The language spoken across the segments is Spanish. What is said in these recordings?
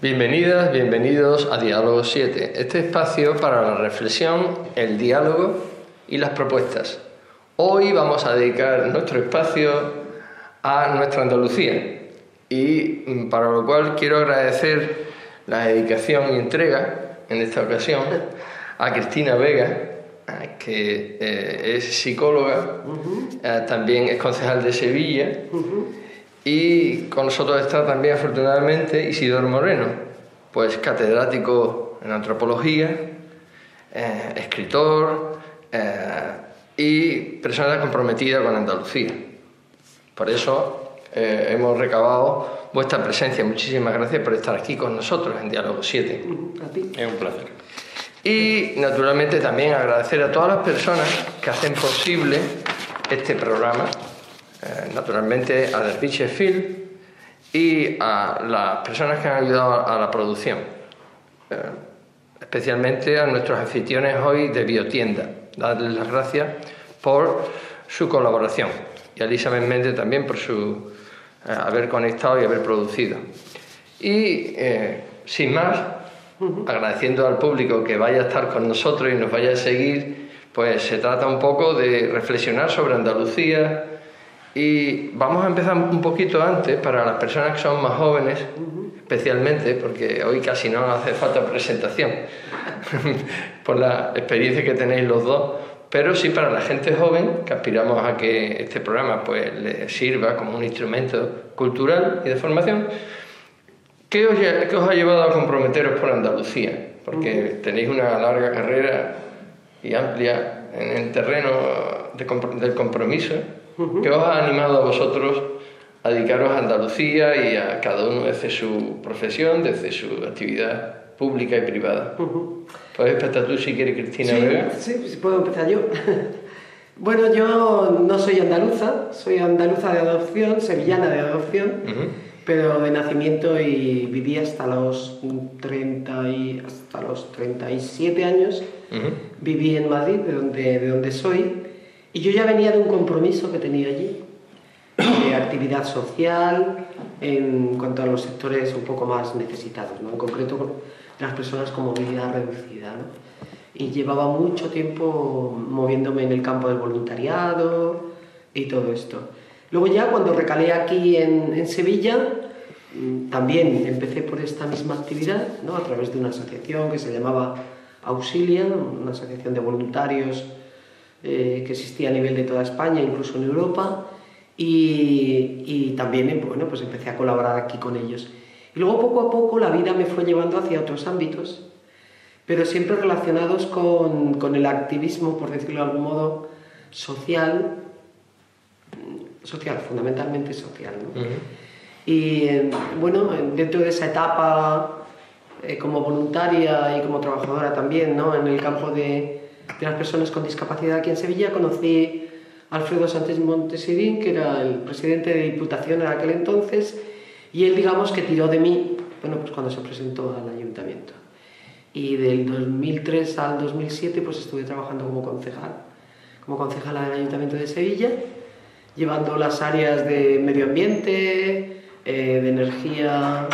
Bienvenidas, bienvenidos a Diálogo 7, este espacio para la reflexión, el diálogo y las propuestas. Hoy vamos a dedicar nuestro espacio a nuestra Andalucía y para lo cual quiero agradecer la dedicación y entrega en esta ocasión a Cristina Vega, que es psicóloga, también es concejal de Sevilla. Y con nosotros está también, afortunadamente, Isidoro Moreno, pues catedrático en antropología, escritor y persona comprometida con Andalucía. Por eso hemos recabado vuestra presencia. Muchísimas gracias por estar aquí con nosotros en Diálogo 7. A ti. Es un placer. Y, naturalmente, también agradecer a todas las personas que hacen posible este programa. Naturalmente a The Pitcher Field y a las personas que han ayudado a la producción, especialmente a nuestros anfitriones hoy de Biotienda. Darles las gracias por su colaboración y a Lisa Méndez también por su haber conectado y haber producido. Y sin más, agradeciendo al público que vaya a estar con nosotros y nos vaya a seguir, pues se trata un poco de reflexionar sobre Andalucía. Y vamos a empezar un poquito antes para las personas que son más jóvenes, especialmente, porque hoy casi no hace falta presentación por la experiencia que tenéis los dos, pero sí para la gente joven, que aspiramos a que este programa pues les sirva como un instrumento cultural y de formación. ¿Qué os ha llevado a comprometeros por Andalucía? Porque tenéis una larga carrera y amplia en el terreno del compromiso. ¿Qué os ha animado a vosotros a dedicaros a Andalucía y a cada uno desde su profesión, desde su actividad pública y privada? ¿Puedes empezar tú si quieres, Cristina? Sí, puedo empezar yo. Bueno, yo no soy andaluza, soy andaluza de adopción, sevillana de adopción, pero de nacimiento y viví hasta los 37 años. Viví en Madrid, de donde soy. Y yo ya venía de un compromiso que tenía allí, de actividad social, en cuanto a los sectores un poco más necesitados, ¿no? En concreto con las personas con movilidad reducida, ¿no? Y llevaba mucho tiempo moviéndome en el campo del voluntariado y todo esto. Luego ya cuando recalé aquí en Sevilla, también empecé por esta misma actividad, ¿no? A través de una asociación que se llamaba Auxilia, una asociación de voluntarios que existía a nivel de toda España, incluso en Europa, y también bueno, pues empecé a colaborar aquí con ellos. Y luego poco a poco la vida me fue llevando hacia otros ámbitos, pero siempre relacionados con el activismo, por decirlo de algún modo, social, fundamentalmente social, ¿no? Y bueno, dentro de esa etapa como voluntaria y como trabajadora también, ¿no? En el campo de las personas con discapacidad aquí en Sevilla, conocí a Alfredo Sánchez Montesirín, que era el presidente de Diputación en aquel entonces, y él, digamos, que tiró de mí, bueno, pues cuando se presentó al ayuntamiento. Y del 2003 al 2007 pues estuve trabajando como concejala del Ayuntamiento de Sevilla, llevando las áreas de medio ambiente, de energía,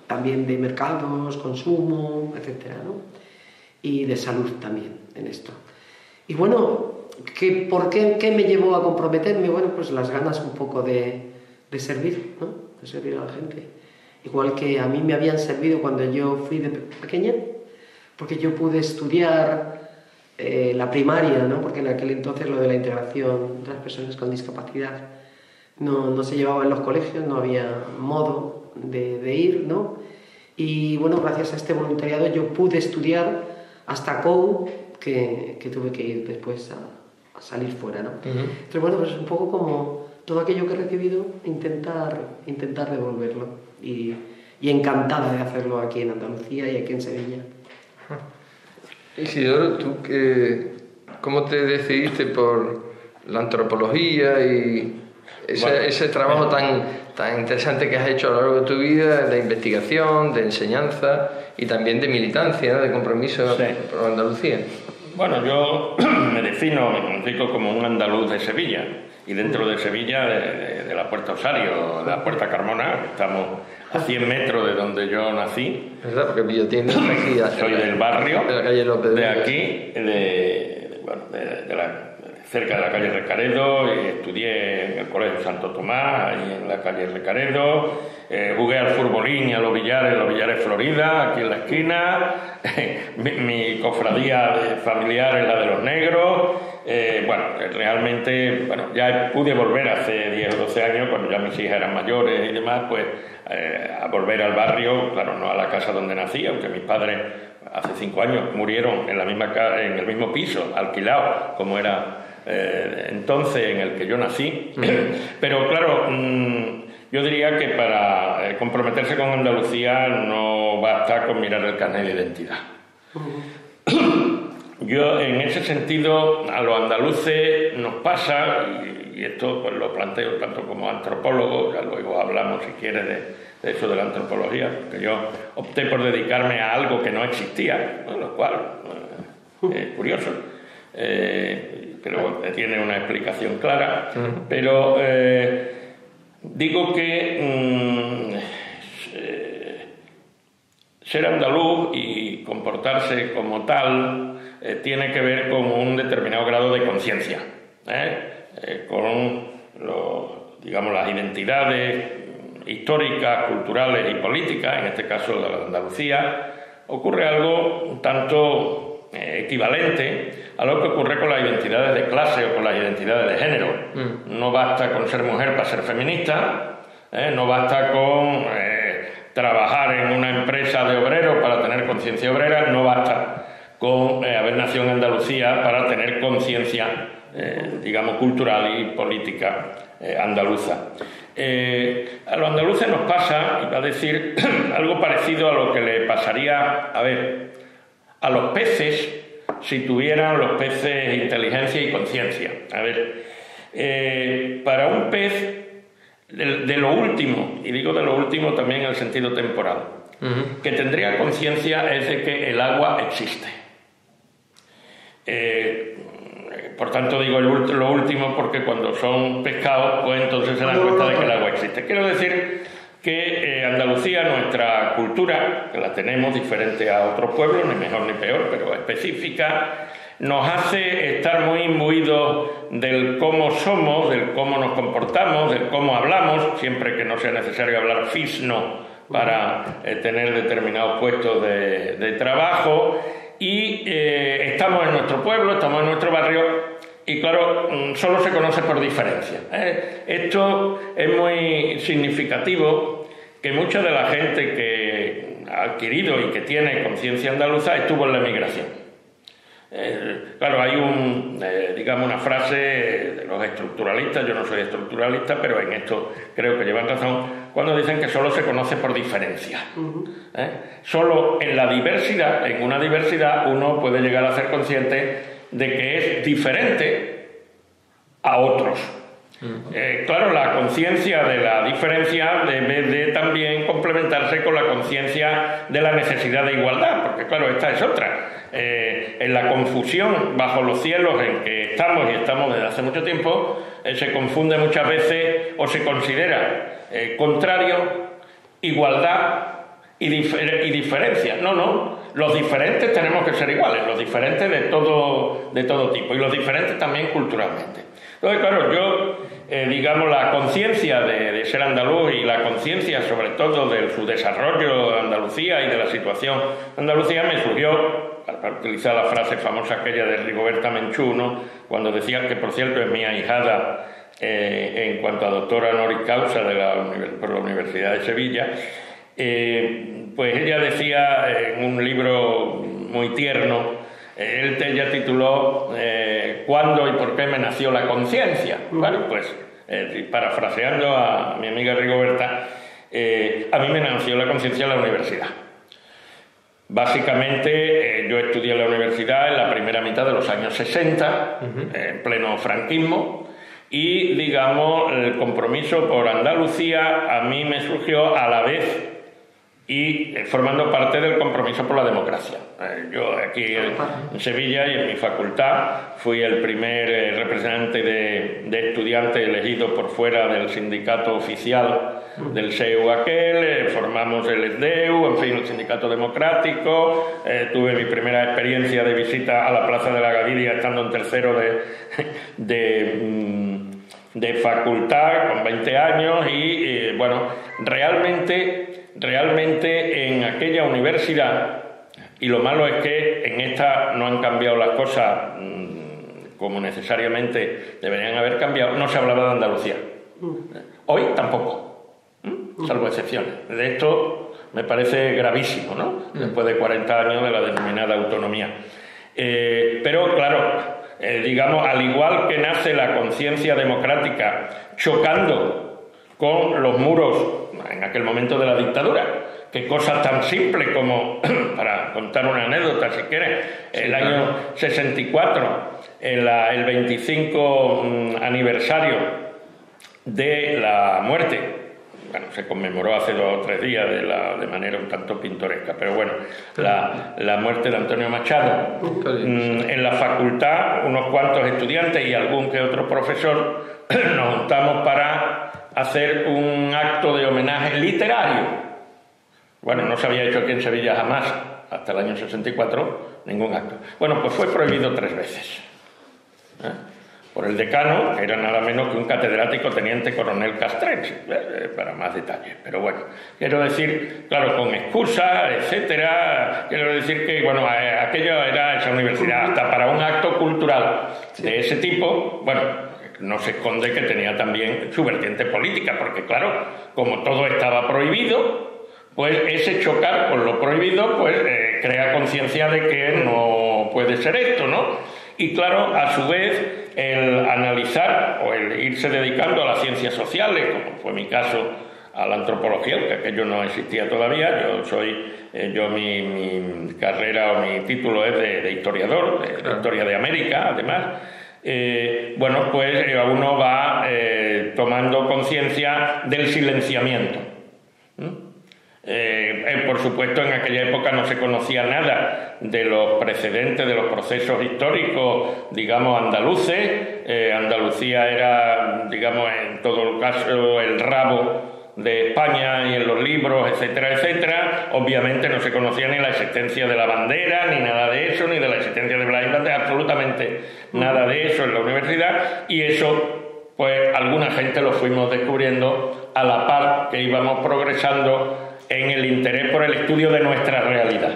también de mercados, consumo, etcétera, ¿no? Y de salud también en esto. Y bueno, ¿qué me llevó a comprometerme? Bueno, pues las ganas un poco de servir, ¿no? De servir a la gente. Igual que a mí me habían servido cuando yo fui de pequeña, porque yo pude estudiar la primaria, ¿no? Porque en aquel entonces lo de la integración de las personas con discapacidad no se llevaba en los colegios, no había modo de ir, ¿no? Y bueno, gracias a este voluntariado yo pude estudiar hasta COU, que tuve que ir después a salir fuera, ¿no? Entonces, bueno, pues es un poco como todo aquello que he recibido, intentar devolverlo. Y encantada de hacerlo aquí en Andalucía y aquí en Sevilla. Isidoro, ¿tú cómo te decidiste por la antropología y ese trabajo tan interesante que has hecho a lo largo de tu vida, de investigación, de enseñanza y también de militancia, ¿no? De compromiso por Andalucía? Bueno, yo me defino como un andaluz de Sevilla y dentro de Sevilla, de la Puerta Osario, de la Puerta Carmona, que estamos a 100 metros de donde yo nací. ¿Verdad? Porque Villotienda está aquí. Soy del barrio, de la calle López de aquí, cerca de la calle Recaredo, y estudié en el Colegio Santo Tomás, ahí en la calle Recaredo. Jugué al furbolín y a los Billares Florida, aquí en la esquina. mi cofradía familiar es la de los negros. Realmente, ya pude volver hace 10 o 12 años, cuando ya mis hijas eran mayores y demás, pues a volver al barrio, claro, no a la casa donde nací, aunque mis padres hace 5 años murieron en el mismo piso, alquilado, como era entonces en el que yo nací. Pero claro, yo diría que para comprometerse con Andalucía no basta con mirar el carnet de identidad. Yo, en ese sentido, a los andaluces nos pasa, y esto pues lo planteo tanto como antropólogo, ya luego hablamos si quieres de eso de la antropología, porque yo opté por dedicarme a algo que no existía, lo cual es curioso, pero tiene una explicación clara. Pero digo que ser andaluz y comportarse como tal tiene que ver con un determinado grado de conciencia, con las identidades históricas, culturales y políticas, en este caso de la Andalucía. Ocurre algo un tanto equivalente a lo que ocurre con las identidades de clase o con las identidades de género. No basta con ser mujer para ser feminista, no basta con trabajar en una empresa de obreros para tener conciencia obrera, no basta con haber nacido en Andalucía para tener conciencia, cultural y política andaluza. A los andaluces nos pasa, iba a decir, algo parecido a lo que le pasaría, a los peces si tuvieran los peces inteligencia y conciencia. Para un pez, de lo último, y digo de lo último también en el sentido temporal, que tendría conciencia es de que el agua existe. Por tanto digo lo último porque cuando son pescados, pues entonces se dan cuenta de que el agua existe. Quiero decir que Andalucía, nuestra cultura, que la tenemos diferente a otros pueblos, ni mejor ni peor, pero específica, nos hace estar muy imbuidos del cómo somos, del cómo nos comportamos, del cómo hablamos, siempre que no sea necesario hablar fisno para tener determinados puestos de trabajo. Y estamos en nuestro pueblo, estamos en nuestro barrio, y claro, solo se conoce por diferencia. Esto es muy significativo, que mucha de la gente que ha adquirido y que tiene conciencia andaluza estuvo en la emigración. Claro, hay una frase de los estructuralistas, yo no soy estructuralista, pero en esto creo que llevan razón, cuando dicen que solo se conoce por diferencia. Solo en la diversidad, en una diversidad, uno puede llegar a ser consciente de que es diferente a otros. Claro, la conciencia de la diferencia debe de también complementarse con la conciencia de la necesidad de igualdad, porque claro, esta es otra. En la confusión bajo los cielos en que estamos, y estamos desde hace mucho tiempo, se confunde muchas veces o se considera contrario, igualdad y diferencia. No, los diferentes tenemos que ser iguales, los diferentes de todo tipo, y los diferentes también culturalmente. Entonces, claro, yo, la conciencia de ser andaluz y la conciencia sobre todo de su desarrollo de Andalucía y de la situación de Andalucía me surgió, para utilizar la frase famosa aquella de Rigoberta Menchú, ¿no?, cuando decía, que por cierto es mi ahijada en cuanto a doctora honoris causa por la Universidad de Sevilla, pues ella decía en un libro muy tierno, ella tituló ¿Cuándo y por qué me nació la conciencia? Bueno, pues parafraseando a mi amiga Rigoberta, a mí me nació la conciencia en la universidad. Básicamente yo estudié en la universidad en la primera mitad de los años 60, en pleno franquismo, y el compromiso por Andalucía a mí me surgió a la vez y formando parte del compromiso por la democracia. Yo aquí en Sevilla y en mi facultad fui el primer representante de estudiantes elegido por fuera del sindicato oficial del SEU aquel, formamos el SDEU, en fin, el sindicato democrático, tuve mi primera experiencia de visita a la Plaza de la Gavidia estando en tercero de facultad con 20 años y bueno, realmente en aquella universidad, y lo malo es que en esta no han cambiado las cosas como necesariamente deberían haber cambiado, no se hablaba de Andalucía. Hoy tampoco, salvo excepciones. De esto me parece gravísimo, ¿no? Después de 40 años de la denominada autonomía. Pero claro, digamos, al igual que nace la conciencia democrática chocando con los muros en aquel momento de la dictadura, que cosas tan simples como, para contar una anécdota si quieres, el año 64, el 25 aniversario de la muerte, bueno, se conmemoró hace 2 o 3 días de manera un tanto pintoresca, pero bueno, la muerte de Antonio Machado. En la facultad, unos cuantos estudiantes y algún que otro profesor nos juntamos para hacer un acto de homenaje literario. Bueno, no se había hecho aquí en Sevilla jamás, hasta el año 64, ningún acto. Bueno, pues fue prohibido 3 veces. Por el decano, que era nada menos que un catedrático teniente coronel castrense, para más detalles. Pero bueno, quiero decir, claro, con excusas, etcétera, quiero decir que, bueno, aquello era esa universidad, hasta para un acto cultural de ese tipo, bueno, no se esconde que tenía también su vertiente política, porque claro, como todo estaba prohibido, pues ese chocar con lo prohibido, pues crea conciencia de que no puede ser esto, ¿no? Y claro, a su vez, el analizar o el irse dedicando a las ciencias sociales, como fue mi caso, a la antropología, que aquello no existía todavía, mi carrera o mi título es de historiador, de historia de América, además. Bueno, pues uno va tomando conciencia del silenciamiento. Por supuesto, en aquella época no se conocía nada de los precedentes, de los procesos históricos, digamos, andaluces. Andalucía era, digamos, en todo el caso, el rabo de España y en los libros, etcétera, etcétera. Obviamente no se conocía ni la existencia de la bandera, ni nada de eso, ni de la existencia de Blas Infante, absolutamente nada de eso en la universidad, y eso, pues, alguna gente lo fuimos descubriendo a la par que íbamos progresando en el interés por el estudio de nuestra realidad.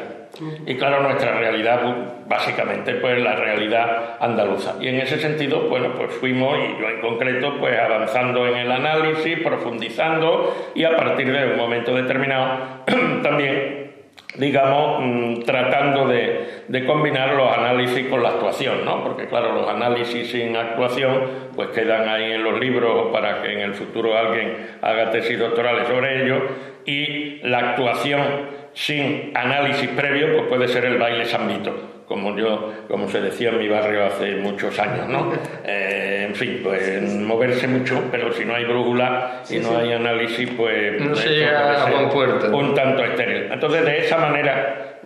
Y claro, nuestra realidad, básicamente, pues la realidad andaluza. Y en ese sentido, bueno, pues fuimos, y yo en concreto, pues avanzando en el análisis, profundizando, y a partir de un momento determinado, también, digamos, tratando de combinar los análisis con la actuación, ¿no? Porque claro, los análisis sin actuación, pues quedan ahí en los libros para que en el futuro alguien haga tesis doctorales sobre ello, y la actuación sin análisis previo, pues puede ser el baile sambito, como se decía en mi barrio hace muchos años, ¿no? En fin, pues moverse mucho, pero si no hay brújula y no hay análisis, pues no se llega a buen puerto. Un tanto estéril. Entonces, de esa manera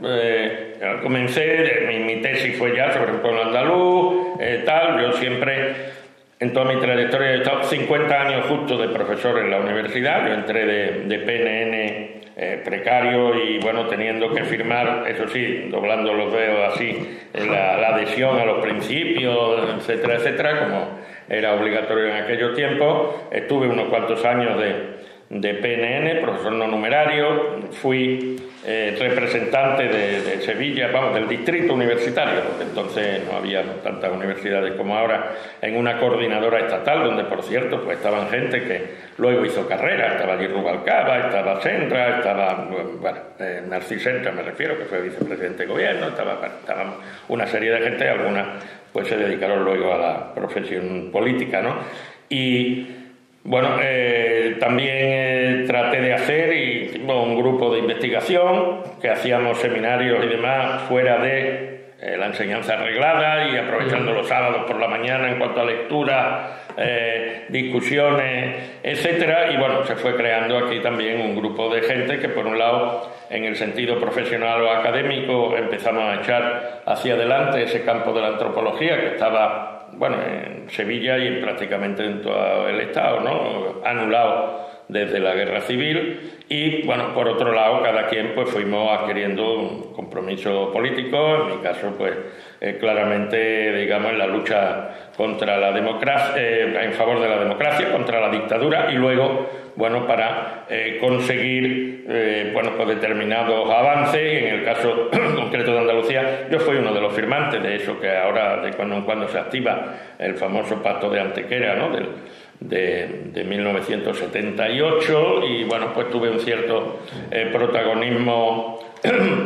comencé, mi tesis fue ya sobre el pueblo andaluz, tal. Yo siempre, en toda mi trayectoria, he estado 50 años justo de profesor en la universidad. Yo entré de PNN precario y bueno, teniendo que firmar, eso sí, doblando los dedos así, la adhesión a los principios, etcétera, etcétera, como era obligatorio en aquellos tiempos. Estuve unos cuantos años de PNN, profesor no numerario, fui representante de Sevilla, vamos, del distrito universitario, porque entonces no había tantas universidades como ahora, en una coordinadora estatal, donde por cierto pues estaban gente que luego hizo carrera, estaba allí Rubalcaba, estaba Senra, estaba, bueno, Narcís Senra me refiero, que fue vicepresidente de gobierno, estaba una serie de gente, algunas pues se dedicaron luego a la profesión política, ¿no? Y bueno, también traté de hacer un grupo de investigación, que hacíamos seminarios y demás fuera de la enseñanza reglada y aprovechando los sábados por la mañana en cuanto a lectura, discusiones, etcétera. Y bueno, se fue creando aquí también un grupo de gente que, por un lado, en el sentido profesional o académico, empezamos a echar hacia adelante ese campo de la antropología que estaba, bueno, en Sevilla y prácticamente en todo el Estado, ¿no?, anulado desde la Guerra Civil. Y bueno, por otro lado, cada quien pues fuimos adquiriendo un compromiso político, en mi caso pues claramente, digamos, en la lucha contra la democracia, en favor de la democracia, contra la dictadura, y luego, bueno, para conseguir bueno, pues determinados avances. En el caso concreto de Andalucía, yo fui uno de los firmantes de eso, que ahora de cuando en cuando se activa el famoso Pacto de Antequera, ¿no?, de 1978, y bueno, pues tuve un cierto protagonismo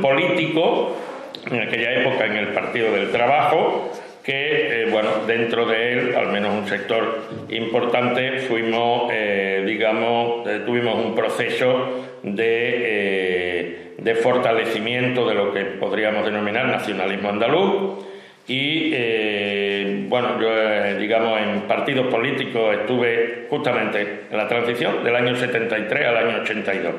político en aquella época en el Partido del Trabajo, que bueno, dentro de él, al menos un sector importante, fuimos, digamos, tuvimos un proceso de fortalecimiento de lo que podríamos denominar nacionalismo andaluz. Y bueno, yo digamos en partidos políticos estuve justamente en la transición del año 73 al año 82,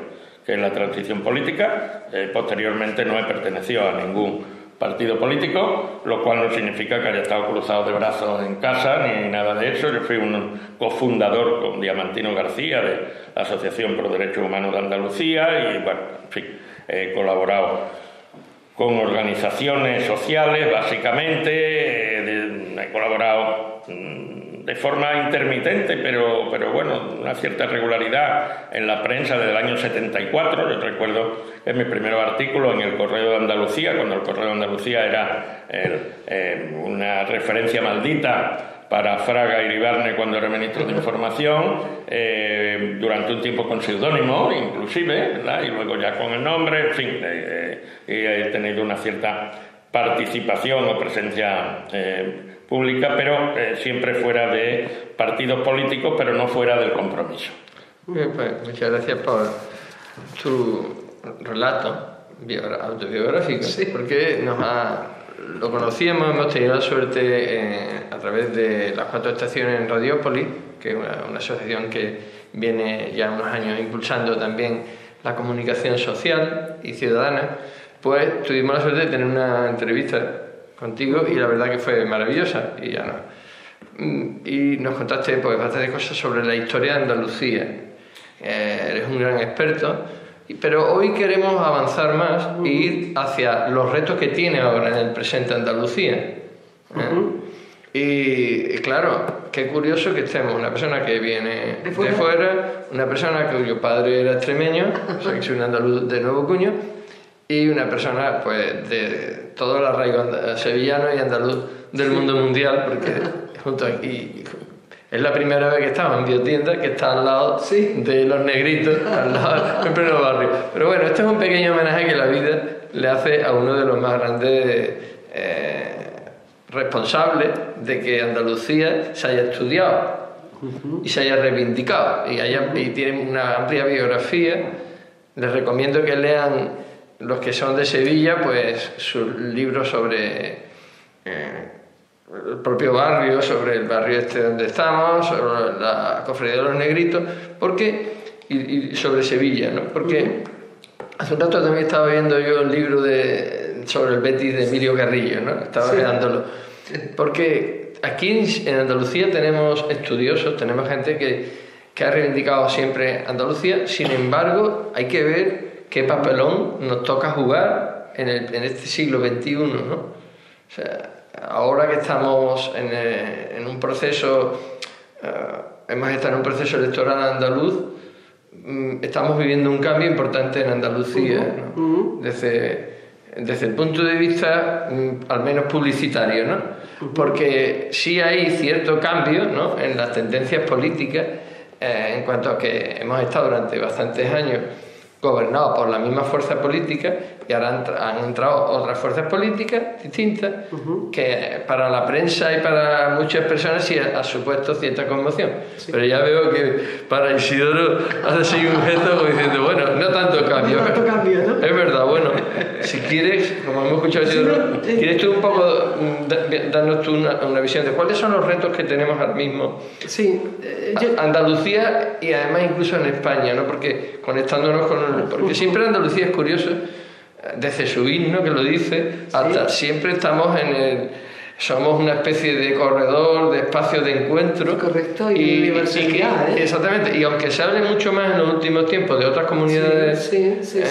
que es la transición política. Posteriormente no he pertenecido a ningún partido político, lo cual no significa que haya estado cruzado de brazos en casa ni nada de eso. Yo fui un cofundador con Diamantino García de la Asociación por Derechos Humanos de Andalucía y bueno, en fin, he colaborado con organizaciones sociales, básicamente. He colaborado de forma intermitente, pero bueno, una cierta regularidad en la prensa desde el año 74. Yo recuerdo que mi primer artículo en el Correo de Andalucía, cuando el Correo de Andalucía era una referencia maldita para Fraga Iribarne cuando era ministro de Información, durante un tiempo con seudónimo inclusive, ¿verdad?, y luego ya con el nombre, en fin, he tenido una cierta participación o presencia pública, pero siempre fuera de partidos políticos, pero no fuera del compromiso. Bien, pues muchas gracias por tu relato autobiográfico, sí, porque lo conocíamos, hemos tenido la suerte a través de las 4 estaciones en Radiópolis, que es una asociación que viene ya unos años impulsando también la comunicación social y ciudadana. Pues tuvimos la suerte de tener una entrevista contigo y la verdad que fue maravillosa. Y nos contaste pues bastantes cosas sobre la historia de Andalucía. Eres un gran experto. Pero hoy queremos avanzar más e ir hacia los retos que tiene ahora en el presente Andalucía. Y claro, qué curioso que estemos una persona que viene de fuera, una persona cuyo padre era extremeño, o sea que soy un andaluz de nuevo cuño, y una persona pues de todo el arraigo sevillano y andaluz del mundo mundial, porque junto aquí es la primera vez que estamos en Biotienda, que está al lado de Los Negritos, al lado en pleno barrio. Pero bueno, este es un pequeño homenaje que la vida le hace a uno de los más grandes responsables de que Andalucía se haya estudiado y se haya reivindicado y tiene una amplia biografía. Les recomiendo que lean, los que son de Sevilla, pues sus libros sobre el propio barrio, sobre el barrio este donde estamos, sobre la cofradía de los Negritos, y sobre Sevilla, ¿no? Porque hace un rato también estaba viendo yo el libro sobre el Betis de Emilio Carrillo, ¿no? Estaba leándolo. Porque aquí en Andalucía tenemos estudiosos, tenemos gente que ha reivindicado siempre Andalucía. Sin embargo, hay que ver qué papelón nos toca jugar en este siglo XXI, ¿no? O sea, ahora que estamos en un proceso, hemos estado en un proceso electoral andaluz, estamos viviendo un cambio importante en Andalucía, ¿no? Desde el punto de vista al menos publicitario, ¿no? Porque sí hay cierto cambio, ¿no?, en las tendencias políticas, en cuanto a que hemos estado durante bastantes años gobernados por la misma fuerza política, y ahora han entrado otras fuerzas políticas distintas que para la prensa y para muchas personas sí ha supuesto cierta conmoción. Sí. Pero ya veo que para Isidoro hace así un gesto como diciendo, bueno, no tanto cambio. No tanto cambio, ¿no? Es verdad, bueno, si quieres, como hemos escuchado a Isidoro, ¿quieres tú un poco darnos tú una visión de cuáles son los retos que tenemos ahora mismo? Sí. Andalucía y además incluso en España, ¿no? Porque conectándonos porque siempre Andalucía es curioso, desde su himno que lo dice, hasta siempre estamos somos una especie de corredor, de espacio de encuentro. Correcto, y universalidad. Exactamente, y aunque se hable mucho más en los últimos tiempos de otras comunidades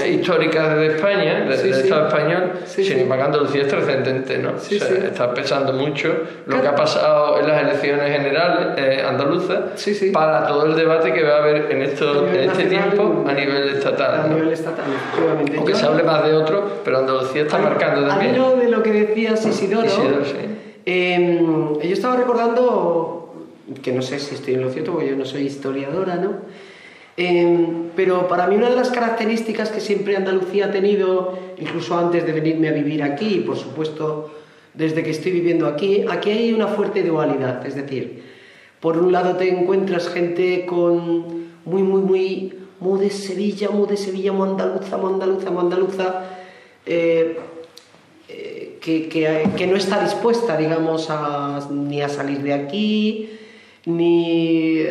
históricas de España, del Estado español, sin embargo Andalucía es trascendente, ¿no? Está pesando mucho lo que ha pasado en las elecciones generales andaluzas para todo el debate que va a haber en este tiempo a nivel estatal. A nivel estatal, efectivamente. Aunque se hable más de otros, pero Andalucía está marcando también. A mí de lo que decías Isidoro, yo estaba recordando, que no sé si estoy en lo cierto porque yo no soy historiadora, ¿no? Pero para mí una de las características que siempre Andalucía ha tenido, incluso antes de venirme a vivir aquí, y por supuesto desde que estoy viviendo aquí hay una fuerte dualidad, es decir, por un lado te encuentras gente con muy de Sevilla, muy andaluza, que no está dispuesta, digamos, ni a salir de aquí, ni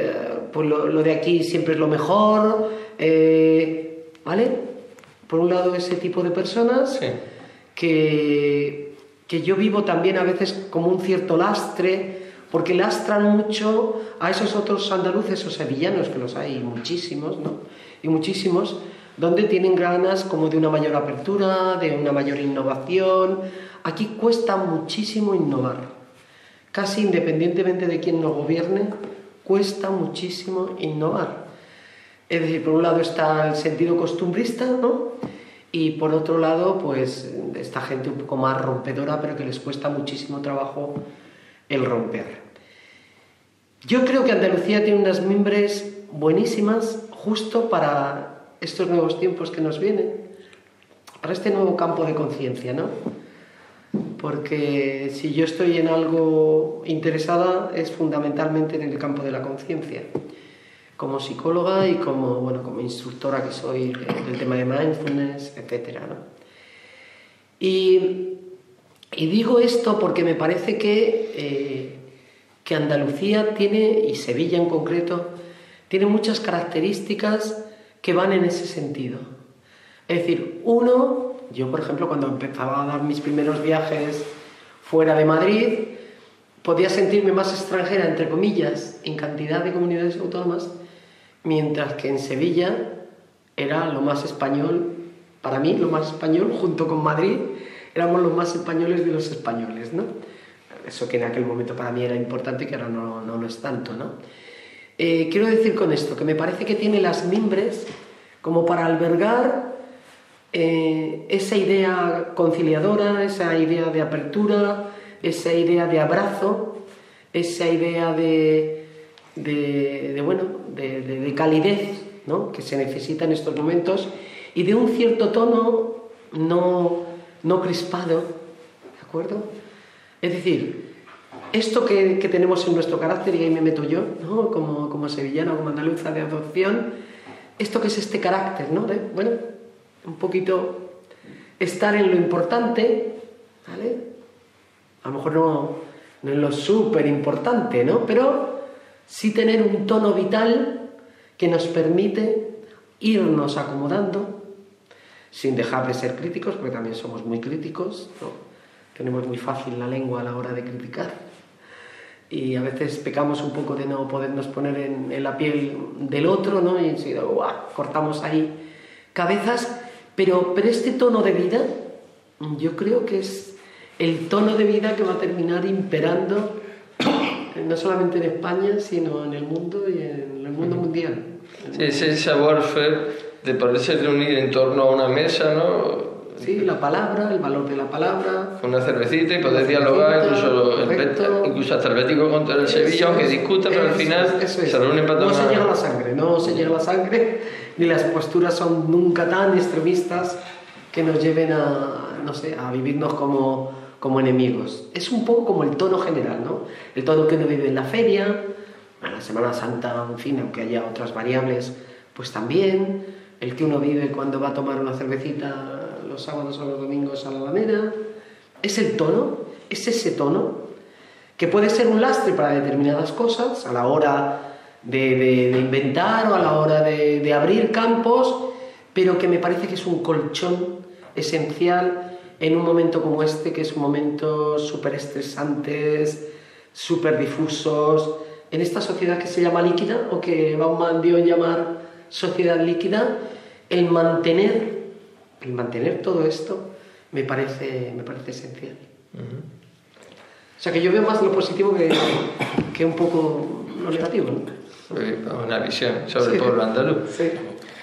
pues lo de aquí siempre es lo mejor, ¿vale? Por un lado ese tipo de personas que yo vivo también a veces como un cierto lastre, porque lastran mucho a esos otros andaluces o sevillanos, que los hay muchísimos, ¿no? Y muchísimos, donde tienen ganas como de una mayor apertura, de una mayor innovación. Aquí cuesta muchísimo innovar, casi independientemente de quién nos gobierne, cuesta muchísimo innovar. Es decir, por un lado está el sentido costumbrista, ¿no? Y por otro lado, pues esta gente un poco más rompedora, pero que les cuesta muchísimo trabajo el romper. Yo creo que Andalucía tiene unas mimbres buenísimas justo para estos nuevos tiempos que nos vienen, para este nuevo campo de conciencia, ¿no? Porque si yo estoy en algo interesada es fundamentalmente en el campo de la conciencia, como psicóloga y como instructora que soy del tema de mindfulness, etcétera, ¿no? Y digo esto porque me parece que Andalucía tiene, y Sevilla en concreto, tiene muchas características que van en ese sentido. Es decir, yo por ejemplo cuando empezaba a dar mis primeros viajes fuera de Madrid, podía sentirme más extranjera, entre comillas, en cantidad de comunidades autónomas, mientras que en Sevilla era lo más español, para mí lo más español, junto con Madrid, éramos los más españoles de los españoles, ¿no? Eso que en aquel momento para mí era importante y que ahora no lo es tanto, ¿no? Quiero decir con esto, que me parece que tiene las mimbres como para albergar esa idea conciliadora, esa idea de apertura, esa idea de abrazo, esa idea de calidez, ¿no? Que se necesita en estos momentos, y de un cierto tono no crispado, ¿de acuerdo? Es decir, esto que tenemos en nuestro carácter, y ahí me meto yo, ¿no? como sevillana, como andaluza de adopción, esto que es este carácter, ¿no? De, un poquito estar en lo importante, ¿vale? A lo mejor no en lo súper importante, ¿no? Pero sí tener un tono vital que nos permite irnos acomodando sin dejar de ser críticos, porque también somos muy críticos, ¿no? Tenemos muy fácil la lengua a la hora de criticar y a veces pecamos un poco de no podernos poner en la piel del otro, ¿no? Y enseguida cortamos ahí cabezas, pero este tono de vida yo creo que es el tono de vida que va a terminar imperando no solamente en España, sino en el mundo y en el mundo mundial. Sí, ese sabor de poderse reunir en torno a una mesa, ¿no? Sí, la palabra, el valor de la palabra. Con una cervecita y poder dialogar, incluso hasta el Bético contra el Sevilla, aunque discuta, pero al final se reúnen para tomar. No se llega la sangre, ni las posturas son nunca tan extremistas que nos lleven a, no sé, a vivirnos como enemigos. Es un poco como el tono general, ¿no? El tono que uno vive en la feria, en la Semana Santa, en fin, aunque haya otras variables, pues también, el que uno vive cuando va a tomar una cervecita los sábados o los domingos a la Alameda. Es el tono, es ese tono, que puede ser un lastre para determinadas cosas, a la hora de inventar o a la hora de abrir campos, pero que me parece que es un colchón esencial en un momento como este, que es un momento súper estresantes, súper difusos, en esta sociedad que se llama líquida, o que Bauman dio en llamar sociedad líquida. El mantener todo esto me parece esencial. O sea, que yo veo más lo positivo que un poco lo negativo, ¿no? Una visión sobre el pueblo andaluz. Sí.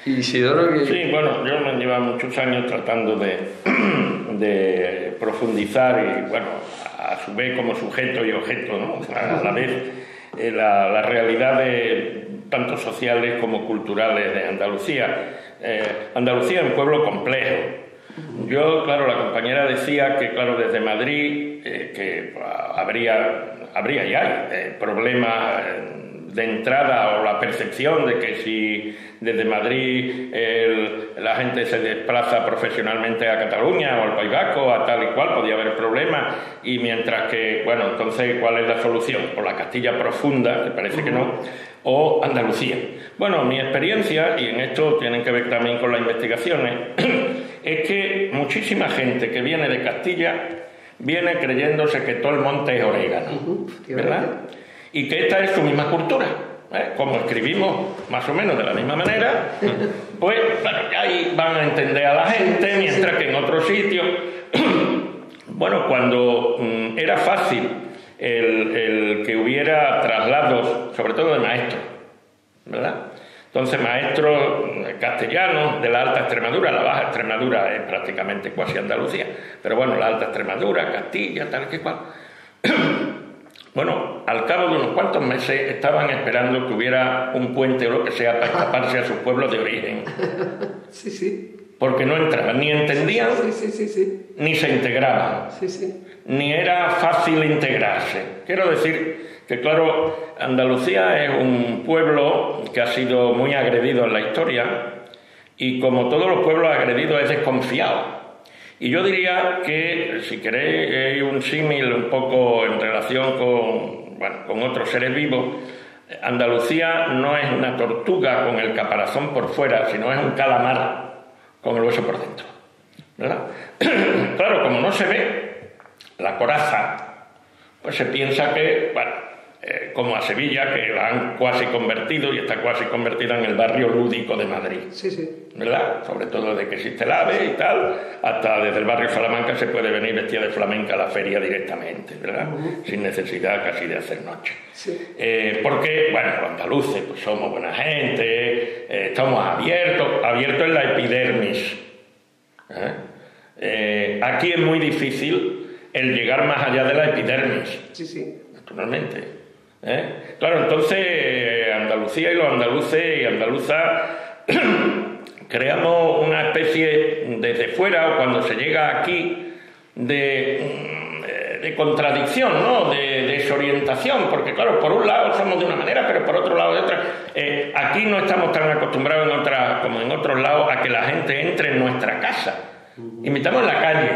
Y Isidoro, que... Sí, bueno, yo me llevo muchos años tratando de profundizar y, bueno, a su vez como sujeto y objeto, ¿no? A la vez la realidad de tanto sociales como culturales de Andalucía. Andalucía es un pueblo complejo. Yo, claro, la compañera decía que, claro, desde Madrid que habría y hay problemas de entrada, o la percepción de que si desde Madrid la gente se desplaza profesionalmente a Cataluña o al País Vasco, a tal y cual, podía haber problemas, y mientras que, bueno, entonces, ¿cuál es la solución? O la Castilla profunda, que parece que no, o Andalucía. Bueno, mi experiencia, y en esto tienen que ver también con las investigaciones, es que muchísima gente que viene de Castilla viene creyéndose que todo el monte es orégano, ¿verdad? Y que esta es su misma cultura, como escribimos más o menos de la misma manera, pues bueno, ahí van a entender a la gente, mientras que en otros sitios, bueno, cuando era fácil el que hubiera traslados, sobre todo de maestros, ¿verdad? Entonces, maestros castellanos de la Alta Extremadura, la Baja Extremadura es prácticamente cuasi Andalucía, pero bueno, la Alta Extremadura, Castilla, tal que cual. Bueno, al cabo de unos cuantos meses estaban esperando que hubiera un puente o lo que sea para escaparse a sus pueblos de origen. Sí, sí. Porque no entraban, ni entendían, sí. ni se integraban. Sí. Ni era fácil integrarse. Quiero decir que, claro, Andalucía es un pueblo que ha sido muy agredido en la historia, y como todos los pueblos agredidos es desconfiado. Y yo diría que, si queréis un símil un poco en relación con otros seres vivos, Andalucía no es una tortuga con el caparazón por fuera, sino es un calamar con el hueso por dentro, ¿verdad? Claro, como no se ve la coraza, pues se piensa que, bueno, como a Sevilla, que la han cuasi convertido, y está cuasi convertida en el barrio lúdico de Madrid. Sí. ¿Verdad? Sobre todo desde que existe el AVE y tal, hasta desde el barrio Salamanca se puede venir vestida de flamenca a la feria directamente, ¿verdad? Sin necesidad casi de hacer noche. Sí. Porque, bueno, los andaluces pues somos buena gente, estamos abiertos en la epidermis. Aquí es muy difícil el llegar más allá de la epidermis. Sí. Naturalmente. Claro, entonces Andalucía y los andaluces y andaluzas creamos una especie desde fuera, o cuando se llega aquí, de contradicción, ¿no? De desorientación, porque claro, por un lado somos de una manera, pero por otro lado de otra. Aquí no estamos tan acostumbrados como en otros lados a que la gente entre en nuestra casa. Invitamos en la calle,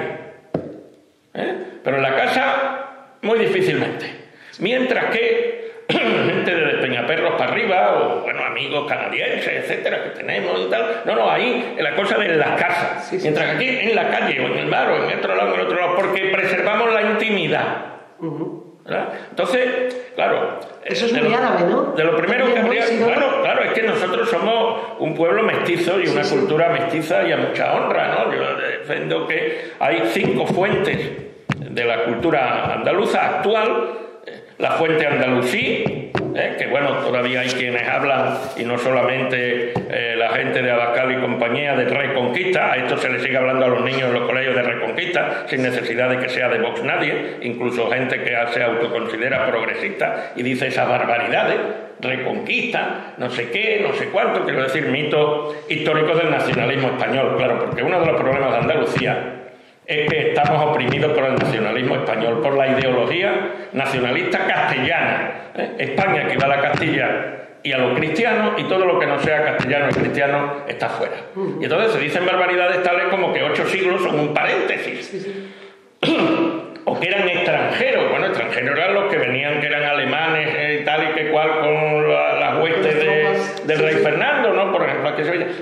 pero en la casa muy difícilmente. Mientras que gente de Peñaperros para arriba, o bueno, amigos canadienses, etcétera, que tenemos y tal. No, ahí la cosa de las casas. Sí. Mientras que aquí en la calle, o en el bar, o en otro lado, porque preservamos la intimidad. ¿Verdad? Entonces, claro. Eso es muy árabe, ¿no? De lo primero que habría. Bueno, claro, es que nosotros somos un pueblo mestizo y una cultura mestiza y a mucha honra, ¿no? Yo defiendo que hay 5 fuentes de la cultura andaluza actual. La fuente andalusí, que bueno, todavía hay quienes hablan, y no solamente la gente de Abascal y compañía, de Reconquista. A esto se le sigue hablando a los niños en los colegios de Reconquista, sin necesidad de que sea de Vox nadie, incluso gente que se autoconsidera progresista y dice esas barbaridades, Reconquista, no sé qué, no sé cuánto, quiero decir, mitos históricos del nacionalismo español, claro, porque uno de los problemas de Andalucía es que estamos oprimidos por el nacionalismo español, por la ideología nacionalista castellana. España equivale a Castilla y a los cristianos, y todo lo que no sea castellano y cristiano está fuera. Y entonces se dicen barbaridades tales como que 8 siglos son un paréntesis. O que eran extranjeros. Bueno, extranjeros eran los que venían, que eran alemanes, tal y que cual, con las huestes del rey Fernando, ¿no? Por ejemplo,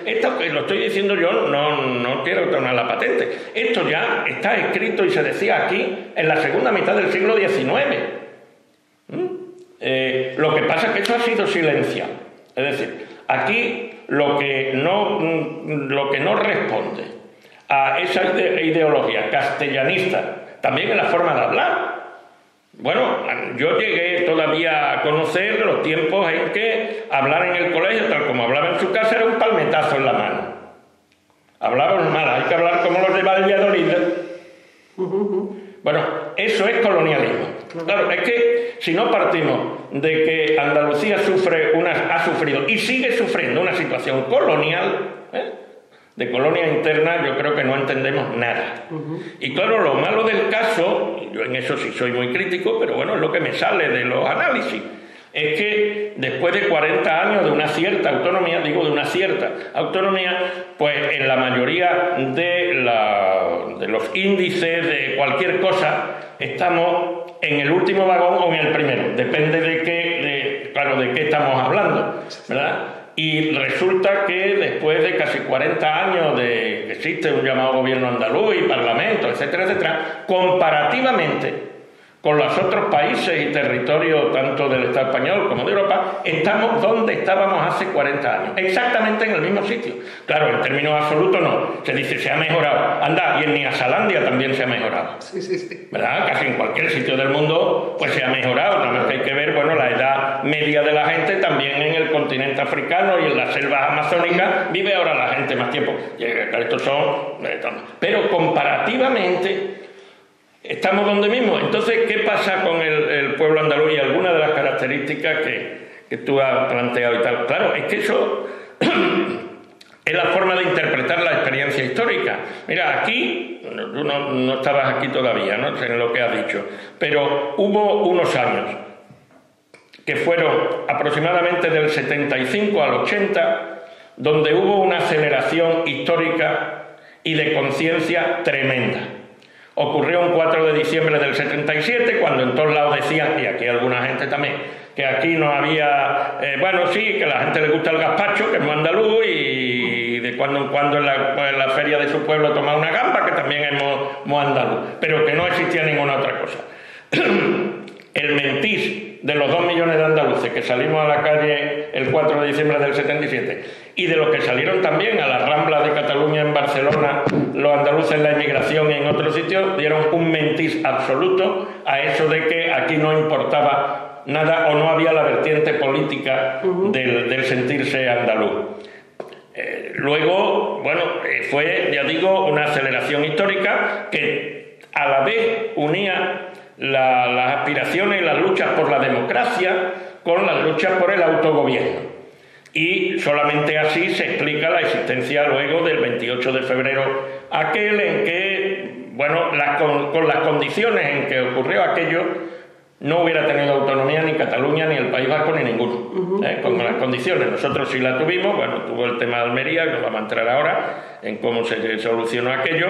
esto que lo estoy diciendo yo, no quiero tomar la patente. Esto ya está escrito y se decía aquí en la segunda mitad del siglo XIX. Lo que pasa es que esto ha sido silenciado. Es decir, aquí lo que no responde a esa ideología castellanista, también en la forma de hablar. Bueno, yo llegué todavía a conocer los tiempos en que hablar en el colegio, tal como hablaba en su casa, era un palmetazo en la mano. Hablaban mal, hay que hablar como los de Valladolid. Bueno, eso es colonialismo. Claro, es que si no partimos de que Andalucía ha sufrido y sigue sufriendo una situación colonial, de colonia interna, yo creo que no entendemos nada. Y claro, lo malo del caso, yo en eso sí soy muy crítico, pero bueno, es lo que me sale de los análisis, es que después de 40 años de una cierta autonomía, pues en la mayoría de los índices de cualquier cosa estamos en el último vagón o en el primero, depende de qué estamos hablando, ¿verdad? Y resulta que después de casi 40 años de que existe un llamado gobierno andaluz y parlamento, etcétera, etcétera, comparativamente con los otros países y territorios, tanto del Estado español como de Europa, estamos donde estábamos hace 40 años, exactamente en el mismo sitio. Claro, en términos absolutos no, se dice se ha mejorado. Anda, y en Neazalandia también se ha mejorado. Sí. ¿Verdad? Casi en cualquier sitio del mundo pues se ha mejorado. Nada más que hay que ver, bueno, la edad media de la gente también en el continente africano y en las selvas amazónicas vive ahora la gente más tiempo. Estos son... Pero comparativamente estamos donde mismo. Entonces, ¿qué pasa con el pueblo andaluz y algunas de las características que tú has planteado y tal? Claro, es que eso es la forma de interpretar la experiencia histórica. Mira, aquí, tú no estabas aquí todavía, ¿no? En lo que has dicho, pero hubo unos años que fueron aproximadamente del 75 al 80, donde hubo una aceleración histórica y de conciencia tremenda. Ocurrió un 4 de diciembre del 77, cuando en todos lados decían, y aquí alguna gente también, que aquí no había... bueno, sí, que a la gente le gusta el gazpacho, que es muy andaluz, y de cuando en cuando en la feria de su pueblo toma una gamba, que también es muy andaluz, pero que no existía ninguna otra cosa. El mentís de los 2 millones de andaluces que salimos a la calle el 4 de diciembre del 77 y de los que salieron también a las Ramblas de Cataluña en Barcelona, los andaluces en la emigración y en otros sitios, dieron un mentís absoluto a eso de que aquí no importaba nada o no había la vertiente política del sentirse andaluz. Luego, bueno, fue, ya digo, una aceleración histórica que a la vez unía las aspiraciones y las luchas por la democracia con las luchas por el autogobierno. Y solamente así se explica la existencia luego del 28 de febrero, aquel en que, bueno, con las condiciones en que ocurrió aquello, no hubiera tenido autonomía ni Cataluña, ni el País Vasco, ni ninguno. Con las condiciones. Nosotros sí la tuvimos, bueno, tuvo el tema de Almería, que nos vamos a entrar ahora en cómo se solucionó aquello,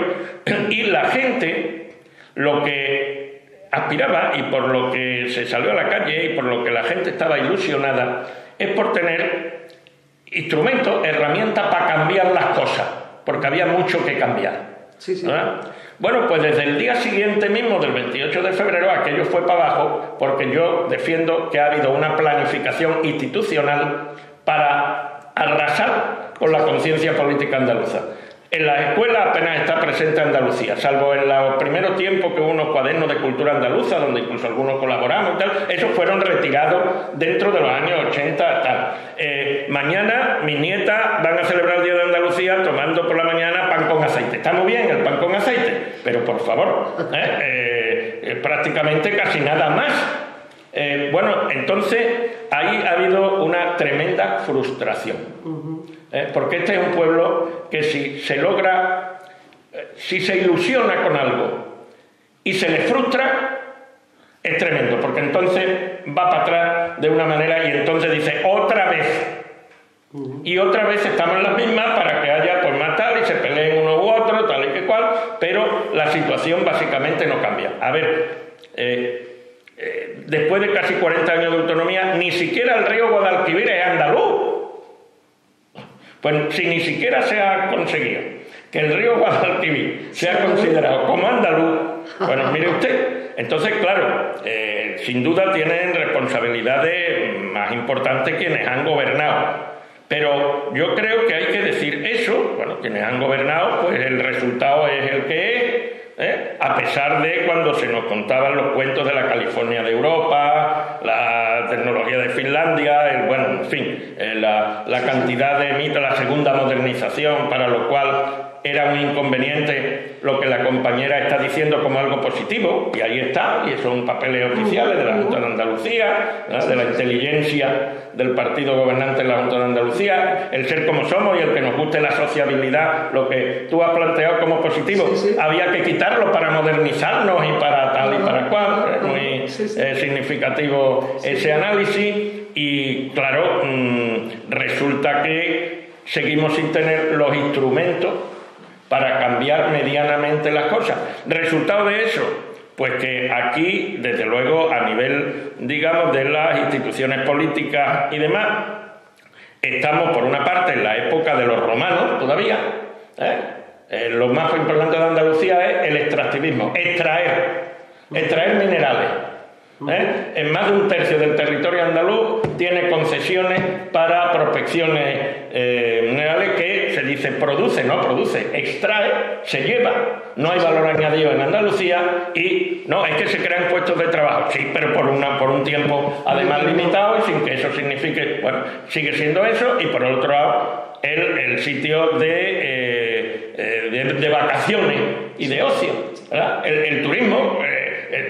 y la gente, lo que aspiraba y por lo que se salió a la calle y por lo que la gente estaba ilusionada es por tener instrumentos, herramientas para cambiar las cosas, porque había mucho que cambiar. ¿Verdad? Bueno, pues desde el día siguiente mismo del 28 de febrero aquello fue para abajo, porque yo defiendo que ha habido una planificación institucional para arrasar con la conciencia política andaluza. En las escuelas apenas está presente Andalucía, salvo en los primeros tiempos que hubo unos cuadernos de cultura andaluza, donde incluso algunos colaboramos y tal, esos fueron retirados dentro de los años 80 tal. Mañana mis nietas van a celebrar el Día de Andalucía tomando por la mañana pan con aceite. Está muy bien el pan con aceite, pero por favor, prácticamente casi nada más. Bueno, entonces ahí ha habido una tremenda frustración. Porque este es un pueblo que si se logra, si se ilusiona con algo y se le frustra, es tremendo, porque entonces va para atrás de una manera y entonces dice otra vez. Y otra vez estamos en las mismas para que haya pues más tal y se peleen uno u otro, tal y que cual, pero la situación básicamente no cambia. A ver, después de casi 40 años de autonomía, ni siquiera el río Guadalquivir es andaluz. Pues si ni siquiera se ha conseguido que el río Guadalquivir sea considerado como andaluz, bueno, mire usted, entonces claro, sin duda tienen responsabilidades más importantes quienes han gobernado. Pero yo creo que hay que decir eso, bueno, quienes han gobernado, pues el resultado es el que es, a pesar de cuando se nos contaban los cuentos de la California de Europa, la tecnología de Finlandia, bueno, en fin, la cantidad de mitos, la segunda modernización, para lo cual era un inconveniente lo que la compañera está diciendo como algo positivo, y ahí está, y son papeles oficiales de la Junta de Andalucía, ¿no?, de la inteligencia del partido gobernante en la Junta de Andalucía, el ser como somos y el que nos guste la sociabilidad, lo que tú has planteado como positivo, había que quitarlo para modernizarnos y para tal y para cual, es muy significativo ese análisis, y claro, resulta que seguimos sin tener los instrumentos para cambiar medianamente las cosas. ¿Resultado de eso? Pues que aquí, desde luego, a nivel, digamos, de las instituciones políticas y demás, estamos, por una parte, en la época de los romanos, todavía. Lo más importante de Andalucía es el extractivismo, extraer minerales. En más de un tercio del territorio andaluz tiene concesiones para prospecciones minerales que se dice produce, no produce, extrae, se lleva, no hay valor añadido en Andalucía y no, es que se crean puestos de trabajo, sí, pero por un tiempo además limitado y sin que eso signifique, bueno, sigue siendo eso, y por el otro lado el sitio de vacaciones y de ocio, ¿verdad? El turismo.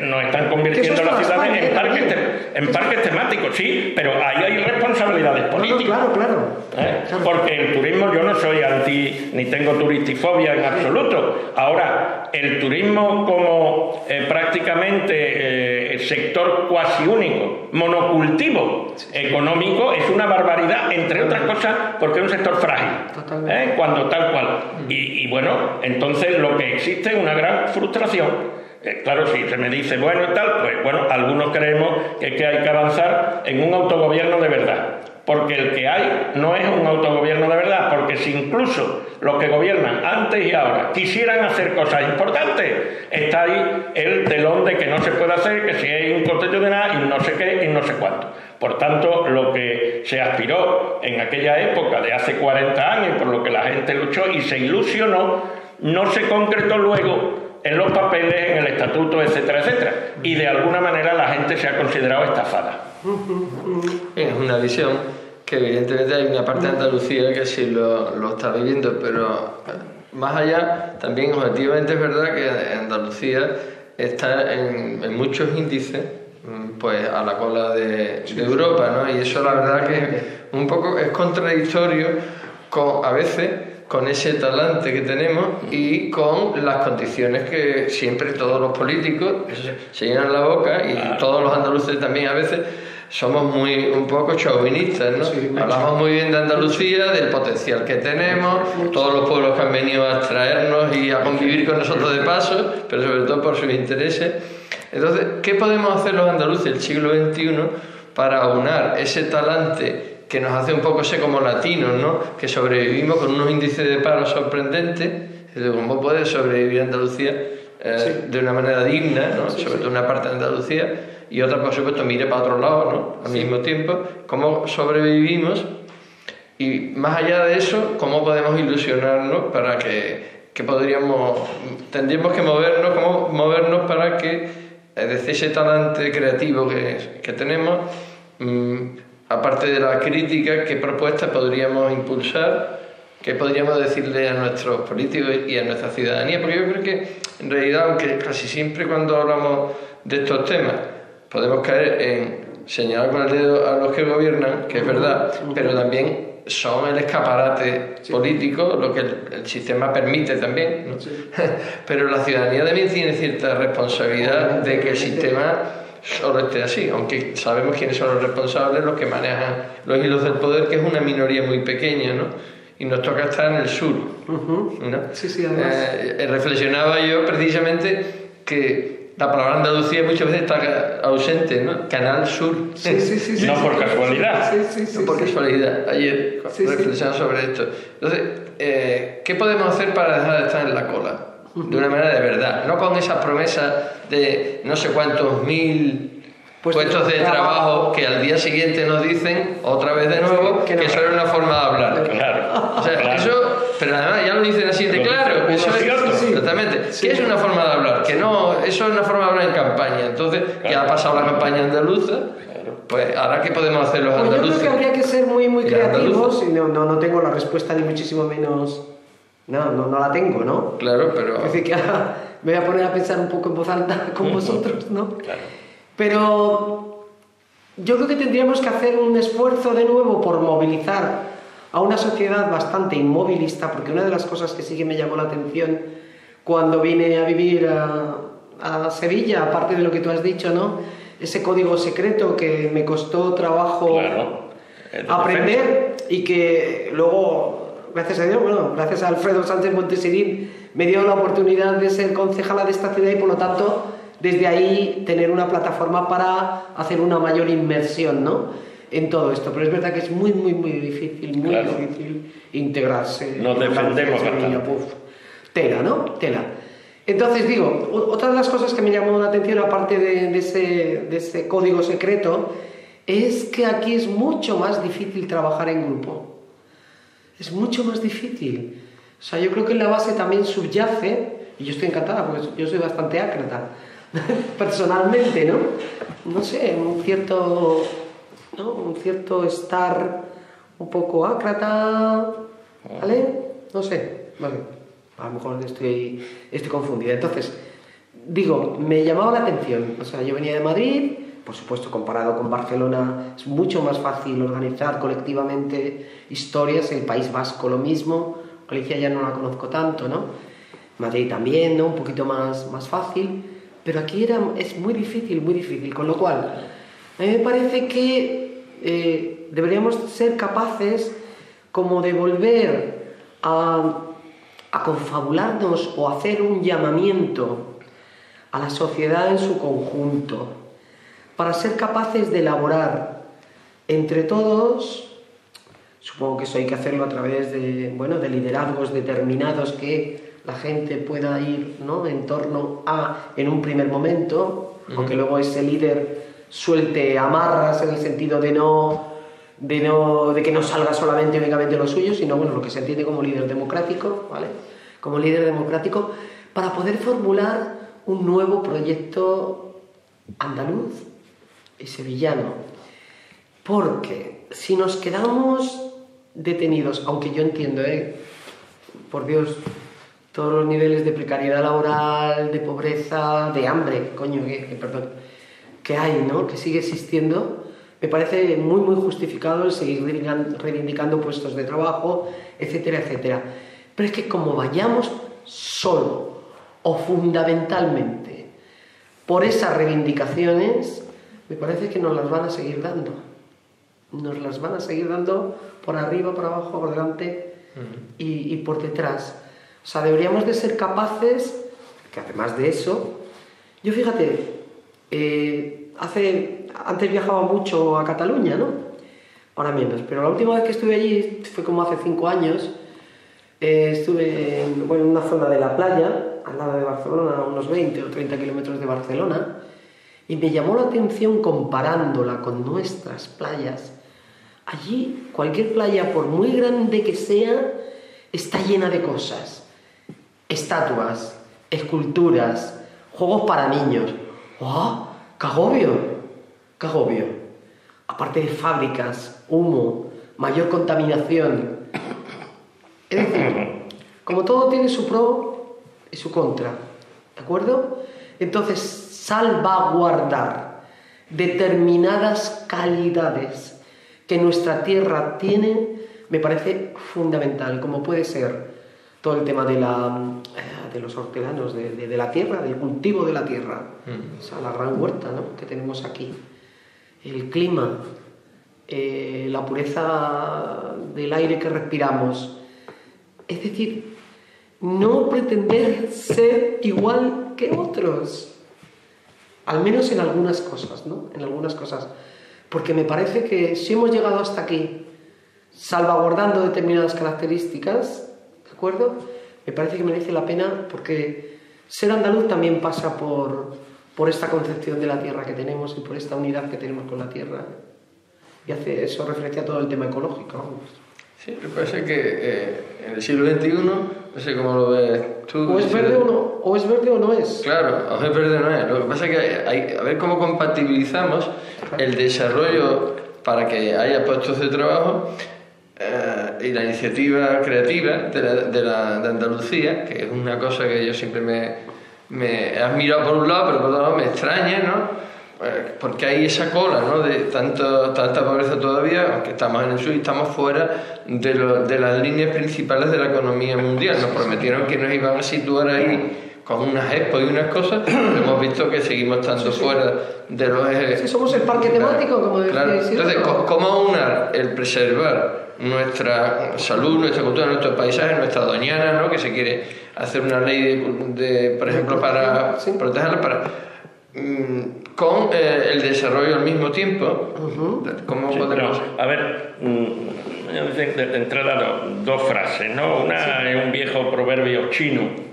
Nos están convirtiendo las ciudades en parques temáticos, sí, pero ahí hay responsabilidades políticas. Claro. Porque el turismo, yo no soy ni tengo turistifobia en absoluto. Ahora, el turismo como prácticamente sector cuasi único, monocultivo económico, es una barbaridad, entre otras cosas, porque es un sector frágil. Cuando tal cual. Y bueno, entonces lo que existe es una gran frustración. Claro, si se me dice, bueno y tal, pues bueno, algunos creemos que hay que avanzar en un autogobierno de verdad. Porque el que hay no es un autogobierno de verdad, porque si incluso los que gobiernan antes y ahora quisieran hacer cosas importantes, está ahí el telón de que no se puede hacer, que si es inconstitucional y no sé qué y no sé cuánto. Por tanto, lo que se aspiró en aquella época de hace 40 años, por lo que la gente luchó y se ilusionó, no se concretó luego en los papeles, en el estatuto, etcétera, etcétera. Y de alguna manera la gente se ha considerado estafada. Es una visión que evidentemente hay una parte de Andalucía que sí lo está viviendo, pero más allá, también objetivamente es verdad que Andalucía está en muchos índices pues a la cola de Europa, ¿no? Y eso la verdad que un poco es contradictorio a veces con ese talante que tenemos y con las condiciones que siempre todos los políticos se llenan la boca, y todos los andaluces también a veces somos un poco chauvinistas, ¿no? Sí, hablamos muy bien de Andalucía, del potencial que tenemos, todos los pueblos que han venido a traernos y a convivir con nosotros de paso, pero sobre todo por sus intereses. Entonces, ¿qué podemos hacer los andaluces del siglo XXI para aunar ese talante que nos hace un poco ser como latinos, ¿no? Que sobrevivimos con unos índices de paro sorprendentes? ¿Cómo puede sobrevivir Andalucía de una manera digna, ¿no? Sobre todo una parte de Andalucía, y otra, por supuesto, mire para otro lado, ¿no? Al mismo tiempo, ¿cómo sobrevivimos Y más allá de eso, ¿cómo podemos ilusionarnos para tendríamos que movernos para que desde ese talante creativo que tenemos, aparte de la crítica, qué propuestas podríamos impulsar, qué podríamos decirle a nuestros políticos y a nuestra ciudadanía? Porque yo creo que en realidad, aunque casi siempre cuando hablamos de estos temas podemos caer en señalar con el dedo a los que gobiernan, que es verdad, pero también son el escaparate político, lo que el sistema permite también, ¿no? Sí. Pero la ciudadanía también tiene cierta responsabilidad de que el sistema solo esté así, aunque sabemos quiénes son los responsables, los que manejan los hilos del poder, que es una minoría muy pequeña, ¿no? Y nos toca estar en el sur, ¿no? Sí, además. Reflexionaba yo precisamente que la palabra Andalucía muchas veces está ausente, ¿no? Canal Sur. No por casualidad. No por casualidad. Ayer reflexionaba sobre esto. Entonces, ¿qué podemos hacer para dejar de estar en la cola? De una manera de verdad. No con esas promesas de no sé cuántos mil puestos de trabajo que al día siguiente nos dicen otra vez de nuevo que eso era una forma de hablar. Claro. O sea, eso, pero además ya lo dicen así de claro. Eso es exactamente. ¿Qué es una forma de hablar? Que no, eso es una forma de hablar en campaña. Entonces, ya ha pasado la campaña andaluza. Pues ahora, ¿qué podemos hacer los andaluces? Yo creo que habría que ser muy creativos y no tengo la respuesta ni muchísimo menos. No la tengo, ¿no? Claro, pero... Es decir, que ahora me voy a poner a pensar un poco en voz alta con vosotros, ¿no? Claro. Pero yo creo que tendríamos que hacer un esfuerzo de nuevo por movilizar a una sociedad bastante inmovilista, porque una de las cosas que sí que me llamó la atención cuando vine a vivir a Sevilla, aparte de lo que tú has dicho, ¿no? Ese código secreto que me costó trabajo aprender y que luego, gracias a Dios, gracias a Alfredo Sánchez Montesirín, me dio la oportunidad de ser concejala de esta ciudad y por lo tanto desde ahí tener una plataforma para hacer una mayor inmersión, ¿no? En todo esto, pero es verdad que es muy difícil, difícil integrarse. Nos defendemos bastante. Tela, ¿no? Tela. Entonces digo, otra de las cosas que me llamó la atención, aparte de ese código secreto, es que aquí es mucho más difícil trabajar en grupo. Es mucho más difícil. O sea, yo creo que en la base también subyace, y yo estoy encantada porque yo soy bastante ácrata, personalmente, ¿no? No sé, un cierto estar un poco ácrata, ¿vale? No sé, vale. A lo mejor estoy confundida. Entonces, digo, me llamaba la atención. O sea, yo venía de Madrid, por supuesto, comparado con Barcelona, es mucho más fácil organizar colectivamente historias. El País Vasco lo mismo. Galicia ya no la conozco tanto, ¿no? Madrid también, ¿no? Un poquito más fácil. Pero aquí es muy difícil. Con lo cual, a mí me parece que deberíamos ser capaces como de volver a confabularnos o hacer un llamamiento a la sociedad en su conjunto para ser capaces de elaborar entre todos, supongo que eso hay que hacerlo a través de liderazgos determinados que la gente pueda ir, ¿no?, en torno a en un primer momento, aunque luego ese líder suelte amarras en el sentido de que no salga solamente únicamente lo suyo, sino lo que se entiende como líder democrático, ¿vale? Como líder democrático, para poder formular un nuevo proyecto andaluz y sevillano. Porque si nos quedamos detenidos, aunque yo entiendo, por Dios, todos los niveles de precariedad laboral, de pobreza, de hambre, que hay, ¿no?, que sigue existiendo, me parece muy justificado el seguir reivindicando puestos de trabajo, etcétera, etcétera. Pero es que como vayamos solo o fundamentalmente por esas reivindicaciones, me parece que nos las van a seguir dando. Nos las van a seguir dando por arriba, por abajo, por delante y por detrás. O sea, deberíamos de ser capaces, que además de eso, yo fíjate, antes viajaba mucho a Cataluña, ¿no? Ahora menos, pero la última vez que estuve allí fue como hace 5 años. Estuve en una zona de la playa, al lado de Barcelona, a unos 20 o 30 kilómetros de Barcelona, y me llamó la atención, comparándola con nuestras playas, allí cualquier playa, por muy grande que sea, está llena de cosas. Estatuas, esculturas, juegos para niños. ¡Oh! ¡Qué agobio! ¡Qué agobio! Aparte de fábricas, humo, mayor contaminación. Es decir, como todo tiene su pro y su contra, ¿de acuerdo? Entonces, salvaguardar determinadas calidades que nuestra tierra tiene me parece fundamental, como puede ser todo el tema de los hortelanos, de la tierra, del cultivo de la tierra, o sea, la gran huerta, ¿no?, que tenemos aquí, el clima, la pureza del aire que respiramos. Es decir, no pretender ser igual que otros, al menos en algunas cosas, ¿no? En algunas cosas. Porque me parece que si hemos llegado hasta aquí, salvaguardando determinadas características, ¿de acuerdo? Me parece que merece la pena, porque ser andaluz también pasa por esta concepción de la tierra que tenemos y por esta unidad que tenemos con la tierra. Y hace eso referencia a todo el tema ecológico, vamos. Sí, me parece que en el siglo XXI, no sé cómo lo ves tú. O es verde o no, o es verde o no es. Claro, o es verde o no es. Lo que pasa es que hay a ver cómo compatibilizamos el desarrollo para que haya puestos de trabajo y la iniciativa creativa de Andalucía, que es una cosa que yo siempre me he admirado por un lado, pero por otro lado me extraña, ¿no? Porque hay esa cola, ¿no?, de tanta pobreza todavía, aunque estamos en el sur y estamos fuera de las líneas principales de la economía mundial. Nos prometieron que nos iban a situar ahí con unas expos y unas cosas, pero hemos visto que seguimos estando fuera de los ejes. Sí, somos el parque temático, como decía. Claro. Entonces, ¿cómo unar el preservar nuestra salud, nuestra cultura, nuestro paisaje, nuestra doñana, ¿no?, que se quiere hacer una ley por ejemplo, para protegerla, con el desarrollo al mismo tiempo? ¿Cómo podemos? A ver, de entrada dos frases, ¿no? Una es un viejo proverbio chino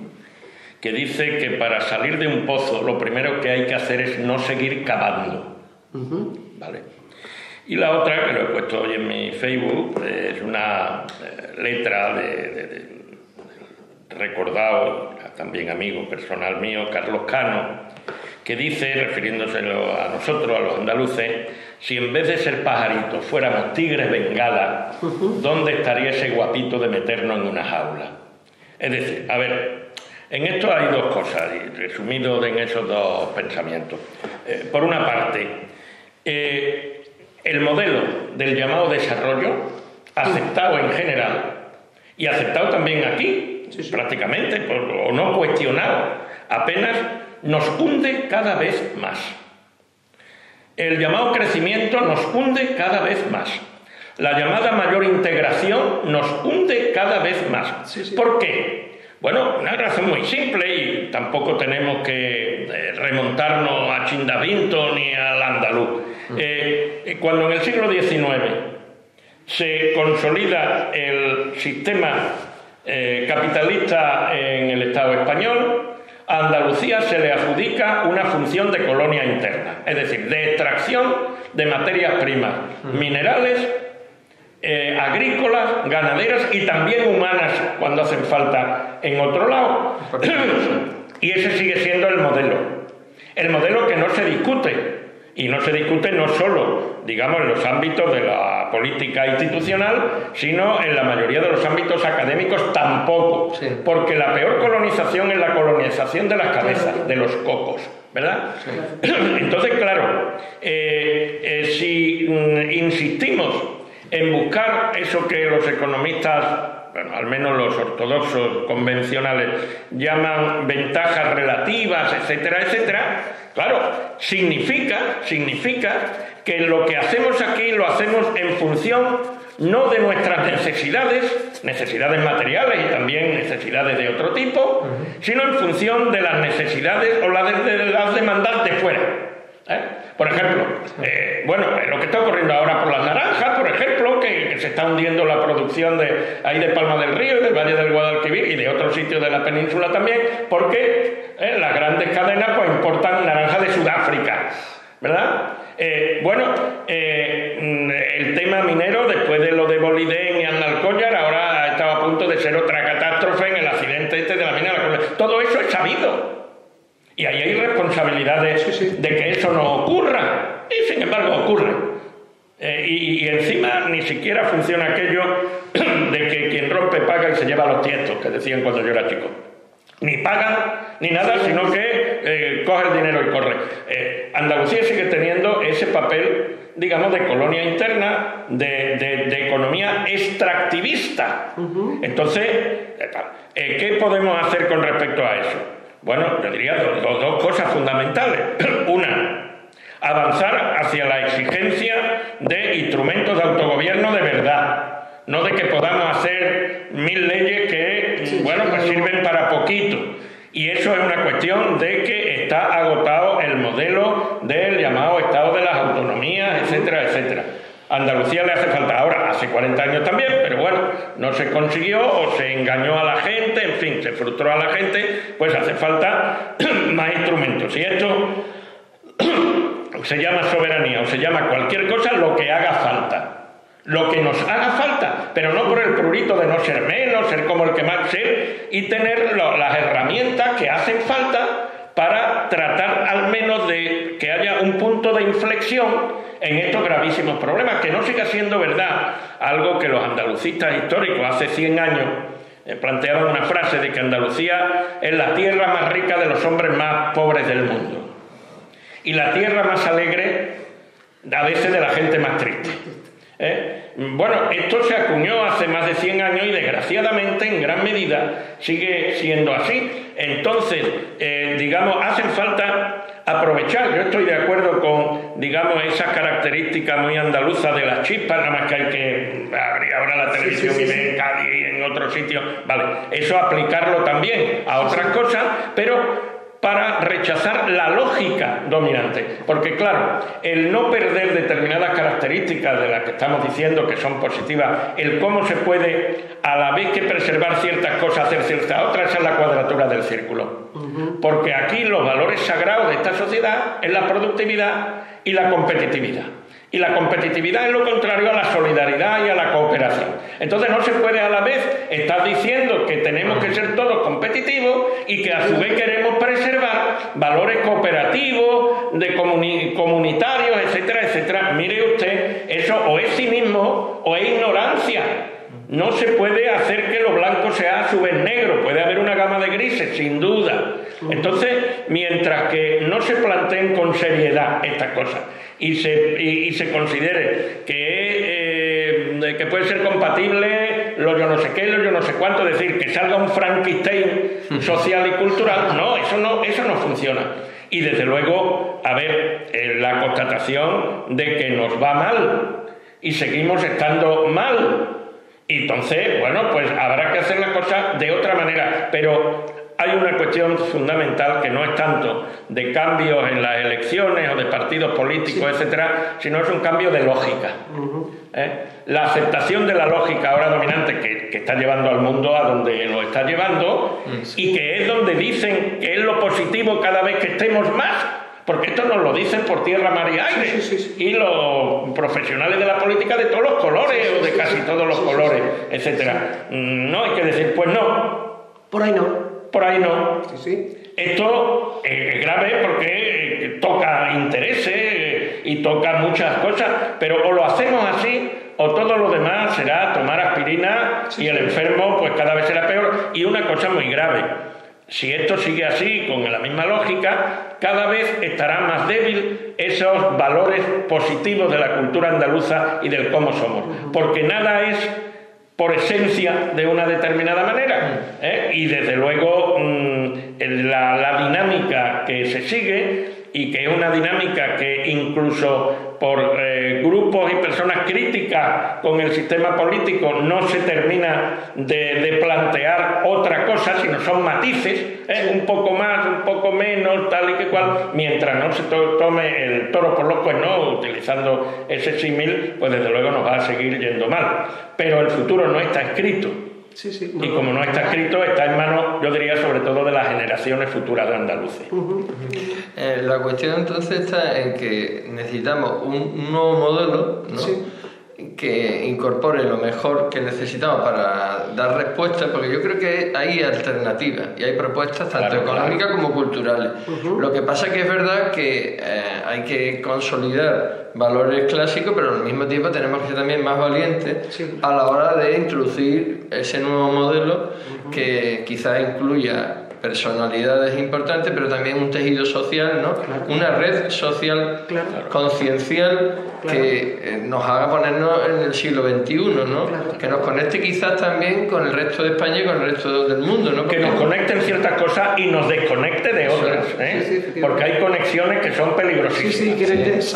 que dice que para salir de un pozo lo primero que hay que hacer es no seguir cavando. ¿Vale? Y la otra, que lo he puesto hoy en mi Facebook, es una letra de recordado, también amigo personal mío, Carlos Cano, que dice, refiriéndoselo a nosotros, a los andaluces: si en vez de ser pajaritos fuéramos tigres bengala, ¿dónde estaría ese guapito de meternos en una jaula? Es decir, a ver, en esto hay dos cosas, y resumido en esos dos pensamientos. Por una parte, el modelo del llamado desarrollo, aceptado en general, y aceptado también aquí, prácticamente, o no cuestionado, apenas nos hunde cada vez más. El llamado crecimiento nos hunde cada vez más. La llamada mayor integración nos hunde cada vez más. ¿Por qué? Bueno, una razón muy simple, y tampoco tenemos que remontarnos a Chindavinto ni al andaluz. Cuando en el siglo XIX se consolida el sistema capitalista en el Estado español, a Andalucía se le adjudica una función de colonia interna, es decir, de extracción de materias primas, minerales, agrícolas, ganaderas y también humanas cuando hacen falta en otro lado. Y ese sigue siendo el modelo que no se discute. Y no se discute no solo, digamos, en los ámbitos de la política institucional, sino en la mayoría de los ámbitos académicos tampoco. Sí. Porque la peor colonización es la colonización de las cabezas, de los cocos, ¿verdad? Sí. Entonces, claro, si insistimos en buscar eso que los economistas, bueno, al menos los ortodoxos convencionales, llaman ventajas relativas, etcétera, etcétera, claro, significa que lo que hacemos aquí lo hacemos en función no de nuestras necesidades materiales y también necesidades de otro tipo, sino en función de las necesidades o de las demandas de fuera. Por ejemplo, lo que está ocurriendo ahora por las naranjas, por ejemplo, que se está hundiendo la producción de Palma del Río y del Valle del Guadalquivir y de otros sitios de la península también, porque las grandes cadenas pues importan naranja de Sudáfrica, ¿verdad? El tema sistema minero, después de lo de Bolidén y Andalcollar, ahora ha estado a punto de ser otra catástrofe en el accidente este de la mina de la Colla. Todo eso es sabido. Y ahí hay responsabilidades de que eso no ocurra. Y sin embargo ocurre. Y encima ni siquiera funciona aquello de que quien rompe paga y se lleva los tiestos, que decían cuando yo era chico. Ni pagan ni nada, sino que coge el dinero y corre. Andalucía sigue teniendo ese papel, digamos, de colonia interna, de economía extractivista. Entonces, ¿qué podemos hacer con respecto a eso? Bueno, yo diría dos cosas fundamentales. Una, avanzar hacia la exigencia de instrumentos de autogobierno de verdad. No de que podamos hacer 1000 leyes que, pues sirven para poquito. Y eso es una cuestión de que está agotado el modelo del llamado Estado de las Autonomías, etcétera, etcétera. A Andalucía le hace falta ahora, hace 40 años también, pero bueno, no se consiguió o se engañó a la gente, en fin, se frustró a la gente, pues hace falta más instrumentos. Y esto se llama soberanía o se llama cualquier cosa, lo que haga falta. Lo que nos haga falta, pero no por el prurito de no ser menos, ser como el que más ser, y tener las herramientas que hacen falta para tratar al menos de que haya un punto de inflexión en estos gravísimos problemas, que no siga siendo verdad algo que los andalucistas históricos hace 100 años plantearon una frase de que Andalucía es la tierra más rica de los hombres más pobres del mundo y la tierra más alegre a veces de la gente más triste. Bueno, esto se acuñó hace más de 100 años y desgraciadamente en gran medida sigue siendo así. Entonces, digamos, hacen falta aprovechar. Yo estoy de acuerdo con, digamos, esas características muy andaluzas de las chispas, nada más que hay que abrir ahora la televisión y ver en Cádiz y en otros sitios. Vale, eso aplicarlo también a otras cosas, pero para rechazar la lógica dominante. Porque, claro, el no perder determinadas características de las que estamos diciendo que son positivas, el cómo se puede, a la vez que preservar ciertas cosas, hacer ciertas otras, esa es la cuadratura del círculo. Porque aquí los valores sagrados de esta sociedad es la productividad y la competitividad. Y la competitividad es lo contrario a la solidaridad y a la cooperación. Entonces no se puede a la vez estar diciendo que tenemos que ser todos competitivos y que a su vez queremos preservar valores cooperativos, de comunitarios, etcétera, etcétera. Mire usted, eso o es cinismo o es ignorancia. No se puede hacer que lo blanco sea a su vez negro, puede haber una gama de grises, sin duda. Entonces, mientras que no se planteen con seriedad estas cosas y se considere que puede ser compatible lo yo no sé qué, lo yo no sé cuánto, es decir, que salga un Frankenstein social y cultural, no, eso no funciona. Y desde luego, a ver, la constatación de que nos va mal y seguimos estando mal. Y entonces, bueno, pues habrá que hacer las cosas de otra manera, pero hay una cuestión fundamental que no es tanto de cambios en las elecciones o de partidos políticos, etcétera, sino es un cambio de lógica. La aceptación de la lógica ahora dominante que está llevando al mundo a donde lo está llevando y que es donde dicen que es lo positivo cada vez que estemos más. Porque esto nos lo dicen por tierra, mar y aire. Y los profesionales de la política de todos los colores, o de casi todos los colores, etcétera. No hay que decir, pues no. Por ahí no. Por ahí no. Esto es grave porque toca intereses y toca muchas cosas, pero o lo hacemos así o todo lo demás será tomar aspirina y el enfermo pues cada vez será peor. Y una cosa muy grave. Si esto sigue así, con la misma lógica, cada vez estará más débil esos valores positivos de la cultura andaluza y del cómo somos. Porque nada es por esencia de una determinada manera. Y desde luego la dinámica que se sigue, y que es una dinámica que incluso por grupos y personas críticas con el sistema político no se termina de plantear otra cosa, sino son matices, un poco más, un poco menos, tal y que cual, mientras no se tome el toro por los cuernos, utilizando ese símil, pues desde luego nos va a seguir yendo mal. Pero el futuro no está escrito. Y como no está escrito, está en manos, yo diría, sobre todo de las generaciones futuras de andaluces. La cuestión entonces está en que necesitamos un nuevo modelo, ¿no? que incorpore lo mejor que necesitamos para dar respuestas, porque yo creo que hay alternativas y hay propuestas tanto económicas como culturales. Lo que pasa es que es verdad que hay que consolidar valores clásicos, pero al mismo tiempo tenemos que ser también más valientes a la hora de introducir ese nuevo modelo que quizás incluya personalidades importantes, pero también un tejido social, ¿no? Una red social conciencial que nos haga ponernos en el siglo XXI, ¿no? Que nos conecte quizás también con el resto de España y con el resto del mundo, ¿no? Que nos conecte en ciertas cosas y nos desconecte de otras, porque hay conexiones que son peligrosísimas.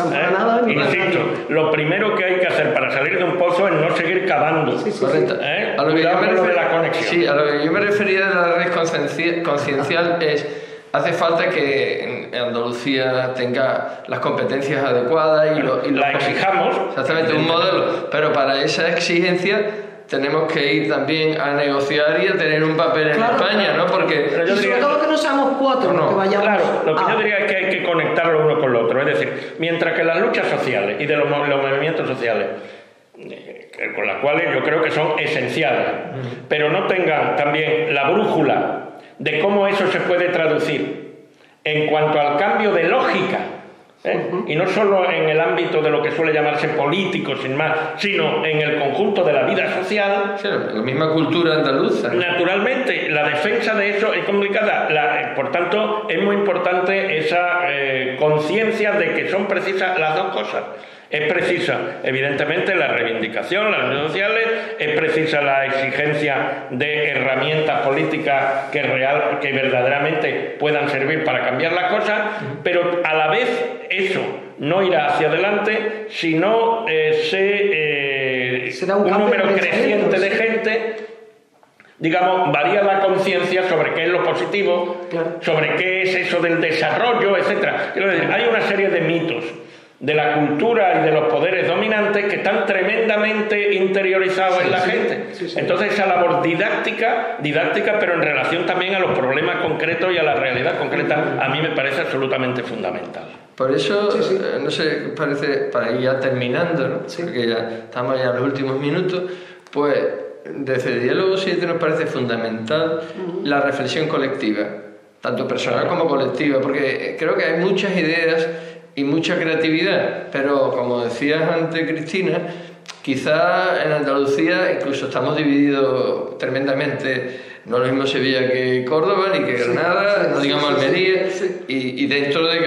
Insisto, lo primero que hay que hacer para salir de un pozo es no seguir cavando. A lo que yo me de la conexión. Sí, a lo que yo me refería de la red conciencial es... Hace falta que en Andalucía tenga las competencias adecuadas y la exijamos. Exactamente, un modelo. Pero para esa exigencia tenemos que ir también a negociar y a tener un papel en España, ¿no? Porque y sobre todo que no seamos cuatro los que vayamos. Claro, lo que yo diría es que hay que conectarlo uno con lo otro. Es decir, mientras que las luchas sociales y de los movimientos sociales, con las cuales yo creo que son esenciales, pero no tengan también la brújula de cómo eso se puede traducir en cuanto al cambio de lógica, y no solo en el ámbito de lo que suele llamarse político, sin más, sino en el conjunto de la vida social. Sí, la misma cultura andaluza. Naturalmente, la defensa de eso es complicada. Por tanto, es muy importante esa conciencia de que son precisas las dos cosas. Es precisa, evidentemente, la reivindicación, las redes sociales, es precisa la exigencia de herramientas políticas que verdaderamente puedan servir para cambiar las cosas, pero a la vez eso no irá hacia adelante si no un número creciente de gente, digamos, varía la conciencia sobre qué es lo positivo, sobre qué es eso del desarrollo, etc. Hay una serie de mitos de la cultura y de los poderes dominantes que están tremendamente interiorizados en la gente. Entonces esa labor didáctica, pero en relación también a los problemas concretos y a la realidad concreta, a mí me parece absolutamente fundamental. Por eso, no sé, parece, para ir ya terminando, ¿no? Porque ya estamos ya en los últimos minutos, pues desde Diálogo 7 nos parece fundamental la reflexión colectiva, tanto personal como colectiva, porque creo que hay muchas ideas y mucha creatividad, pero como decías antes, Cristina, quizá en Andalucía incluso estamos divididos tremendamente, no es lo mismo Sevilla que Córdoba, ni que Granada, no digamos Almería, y dentro de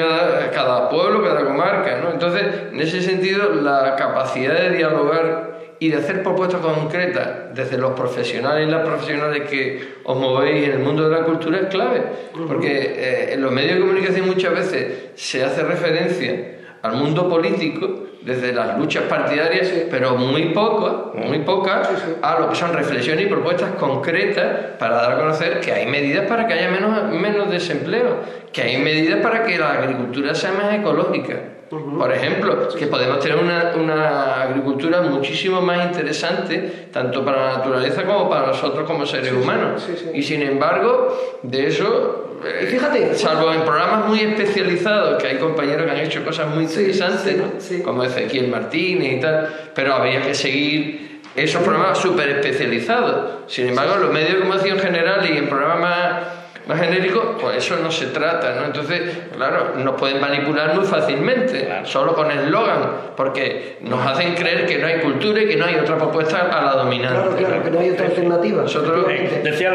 cada pueblo, cada comarca, ¿no? Entonces, en ese sentido, la capacidad de dialogar y de hacer propuestas concretas desde los profesionales y las profesionales que os movéis en el mundo de la cultura es clave, porque en los medios de comunicación muchas veces se hace referencia al mundo político desde las luchas partidarias, pero muy pocas a lo que son reflexiones y propuestas concretas para dar a conocer que hay medidas para que haya menos desempleo, que hay medidas para que la agricultura sea más ecológica. Por ejemplo, que podemos tener una agricultura muchísimo más interesante, tanto para la naturaleza como para nosotros como seres humanos. Y sin embargo, de eso, fíjate, salvo en programas muy especializados, que hay compañeros que han hecho cosas muy interesantes, ¿no? Como Ezequiel Martínez y tal, pero habría que seguir esos programas súper especializados. Sin embargo, en los medios de comunicación general y en programas más genérico, pues eso no se trata, ¿no? Entonces, claro, nos pueden manipular muy fácilmente, solo con eslogan, porque nos hacen creer que no hay cultura y que no hay otra propuesta a la dominante. Claro, que no hay otra alternativa. Decía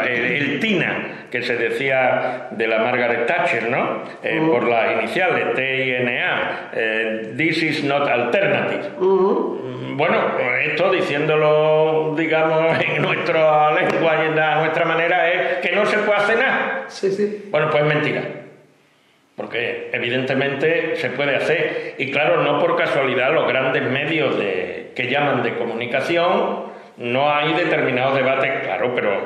el TINA, que se decía de la Margaret Thatcher, ¿no? Por las iniciales, TINA, This is not alternative. Bueno, esto diciéndolo, digamos, en nuestra lengua y en nuestra manera es que no se puede hacer nada. Bueno, pues mentira. Porque evidentemente se puede hacer. Y claro, no por casualidad los grandes medios que llaman de comunicación, no hay determinados debates, claro, pero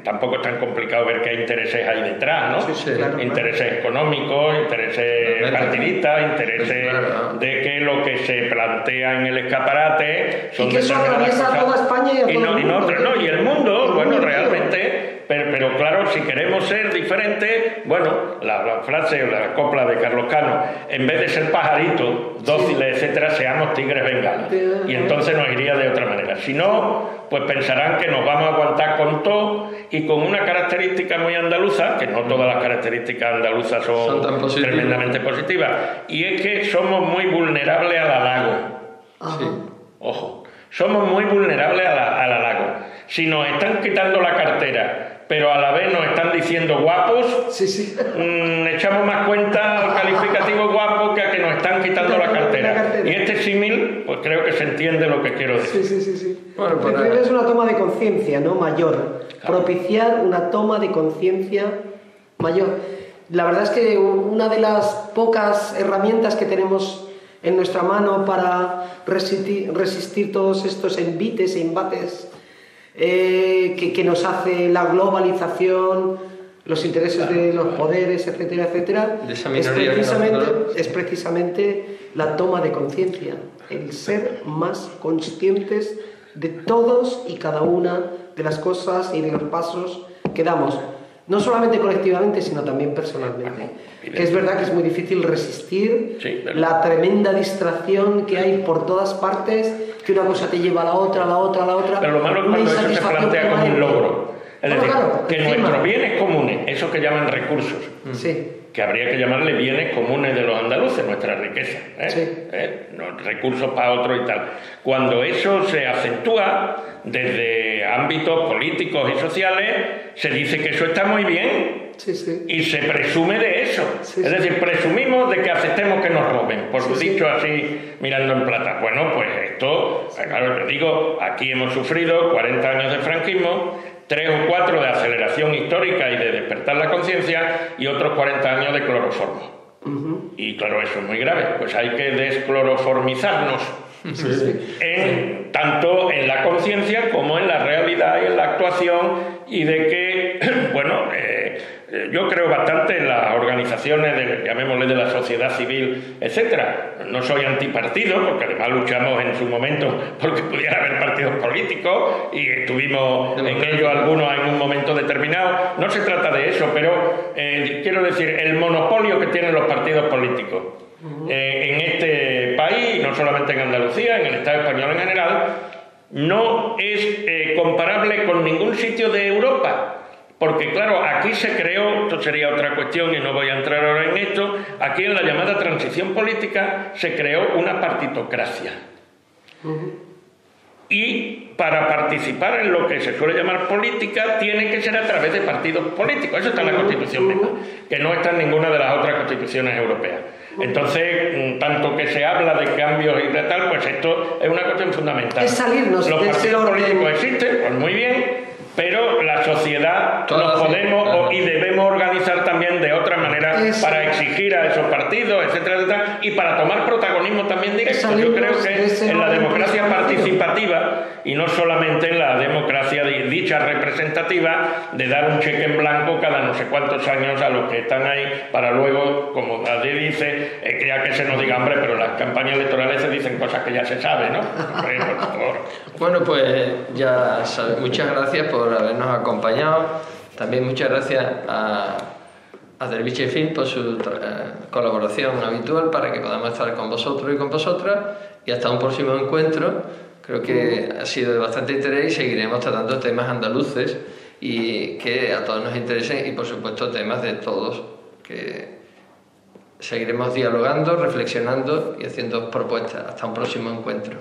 tampoco es tan complicado ver qué intereses hay detrás, ¿no? Intereses económicos, intereses partidistas, intereses de que lo que se plantea en el escaparate son y que eso atraviesa toda España y a todo el mundo. Y el mundo, bueno, realmente diferente, pero claro, si queremos ser diferentes, bueno, la frase o la copla de Carlos Cano, en vez de ser pajaritos, dóciles, etcétera, seamos tigres bengalas. Y entonces nos iría de otra manera. Si no, pues pensarán que nos vamos a aguantar con todo y con una característica muy andaluza, que no todas las características andaluzas son tremendamente positivas, y es que somos muy vulnerables al halago. Sí. Ojo, somos muy vulnerables al halago. Si nos están quitando la cartera, pero a la vez nos están diciendo guapos, echamos más cuenta al calificativo guapo que a que nos están quitando la cartera. Y este símil, pues creo que se entiende lo que quiero decir. Sí. Bueno, creo que es una toma de conciencia, ¿no? Mayor. Claro. Propiciar una toma de conciencia mayor. La verdad es que una de las pocas herramientas que tenemos en nuestra mano para resistir todos estos envites e embates que nos hace la globalización, los intereses de los poderes, etcétera, etcétera, es precisamente la toma de conciencia, el ser más conscientes de todos y cada una de las cosas y de los pasos que damos, no solamente colectivamente, sino también personalmente. Que es verdad que es muy difícil resistir la tremenda distracción que hay por todas partes, que una cosa te lleva a la otra, a la otra, a la otra. Pero lo malo es cuando eso se plantea como un logro. Es decir, que nuestros bienes comunes, eso que llaman recursos, que habría que llamarle bienes comunes de los andaluces, nuestra riqueza, recursos para otros y tal. Cuando eso se acentúa desde ámbitos políticos y sociales, se dice que eso está muy bien. Y se presume de eso. Es decir, presumimos de que aceptemos que nos roben, por dicho así, mirando en plata. Bueno, pues esto, claro, te digo, aquí hemos sufrido 40 años de franquismo, 3 o 4 de aceleración histórica y de despertar la conciencia, y otros 40 años de cloroformo. Y claro, eso es muy grave, pues hay que descloroformizarnos. Tanto en la conciencia como en la realidad y en la actuación, y de que, bueno, yo creo bastante en las organizaciones, llamémosle de la sociedad civil, etcétera. No soy antipartido, porque además luchamos en su momento porque pudiera haber partidos políticos y estuvimos en ello algunos en un momento determinado. No se trata de eso, pero quiero decir, el monopolio que tienen los partidos políticos en este país, no solamente en Andalucía, en el Estado español en general, no es comparable con ningún sitio de Europa. Porque claro, aquí se creó, esto sería otra cuestión y no voy a entrar ahora en esto, aquí en la llamada transición política se creó una partitocracia. Y para participar en lo que se suele llamar política tiene que ser a través de partidos políticos. Eso está en la Constitución misma, que no está en ninguna de las otras constituciones europeas. Entonces, tanto que se habla de cambios y de tal, pues esto es una cuestión fundamental. Es salirnos Los partidos políticos existen, pues muy bien, pero la sociedad nos podemos y debemos organizar también de otra manera para exigir a esos partidos, etcétera, etcétera, y para tomar protagonismo también directo. Yo creo que en la democracia participativa, y no solamente en la democracia dicha representativa, de dar un cheque en blanco cada no sé cuántos años a los que están ahí, para luego, como nadie dice, ya que se nos diga, hombre, pero en las campañas electorales se dicen cosas que ya se sabe, ¿no? Hombre, por favor. Bueno, pues ya sabes, muchas gracias por habernos acompañado. También muchas gracias a Derviche Film por su colaboración habitual para que podamos estar con vosotros y con vosotras, y hasta un próximo encuentro. Creo que ha sido de bastante interés y seguiremos tratando temas andaluces y que a todos nos interesen, y por supuesto temas de todos, que seguiremos dialogando, reflexionando y haciendo propuestas. Hasta un próximo encuentro.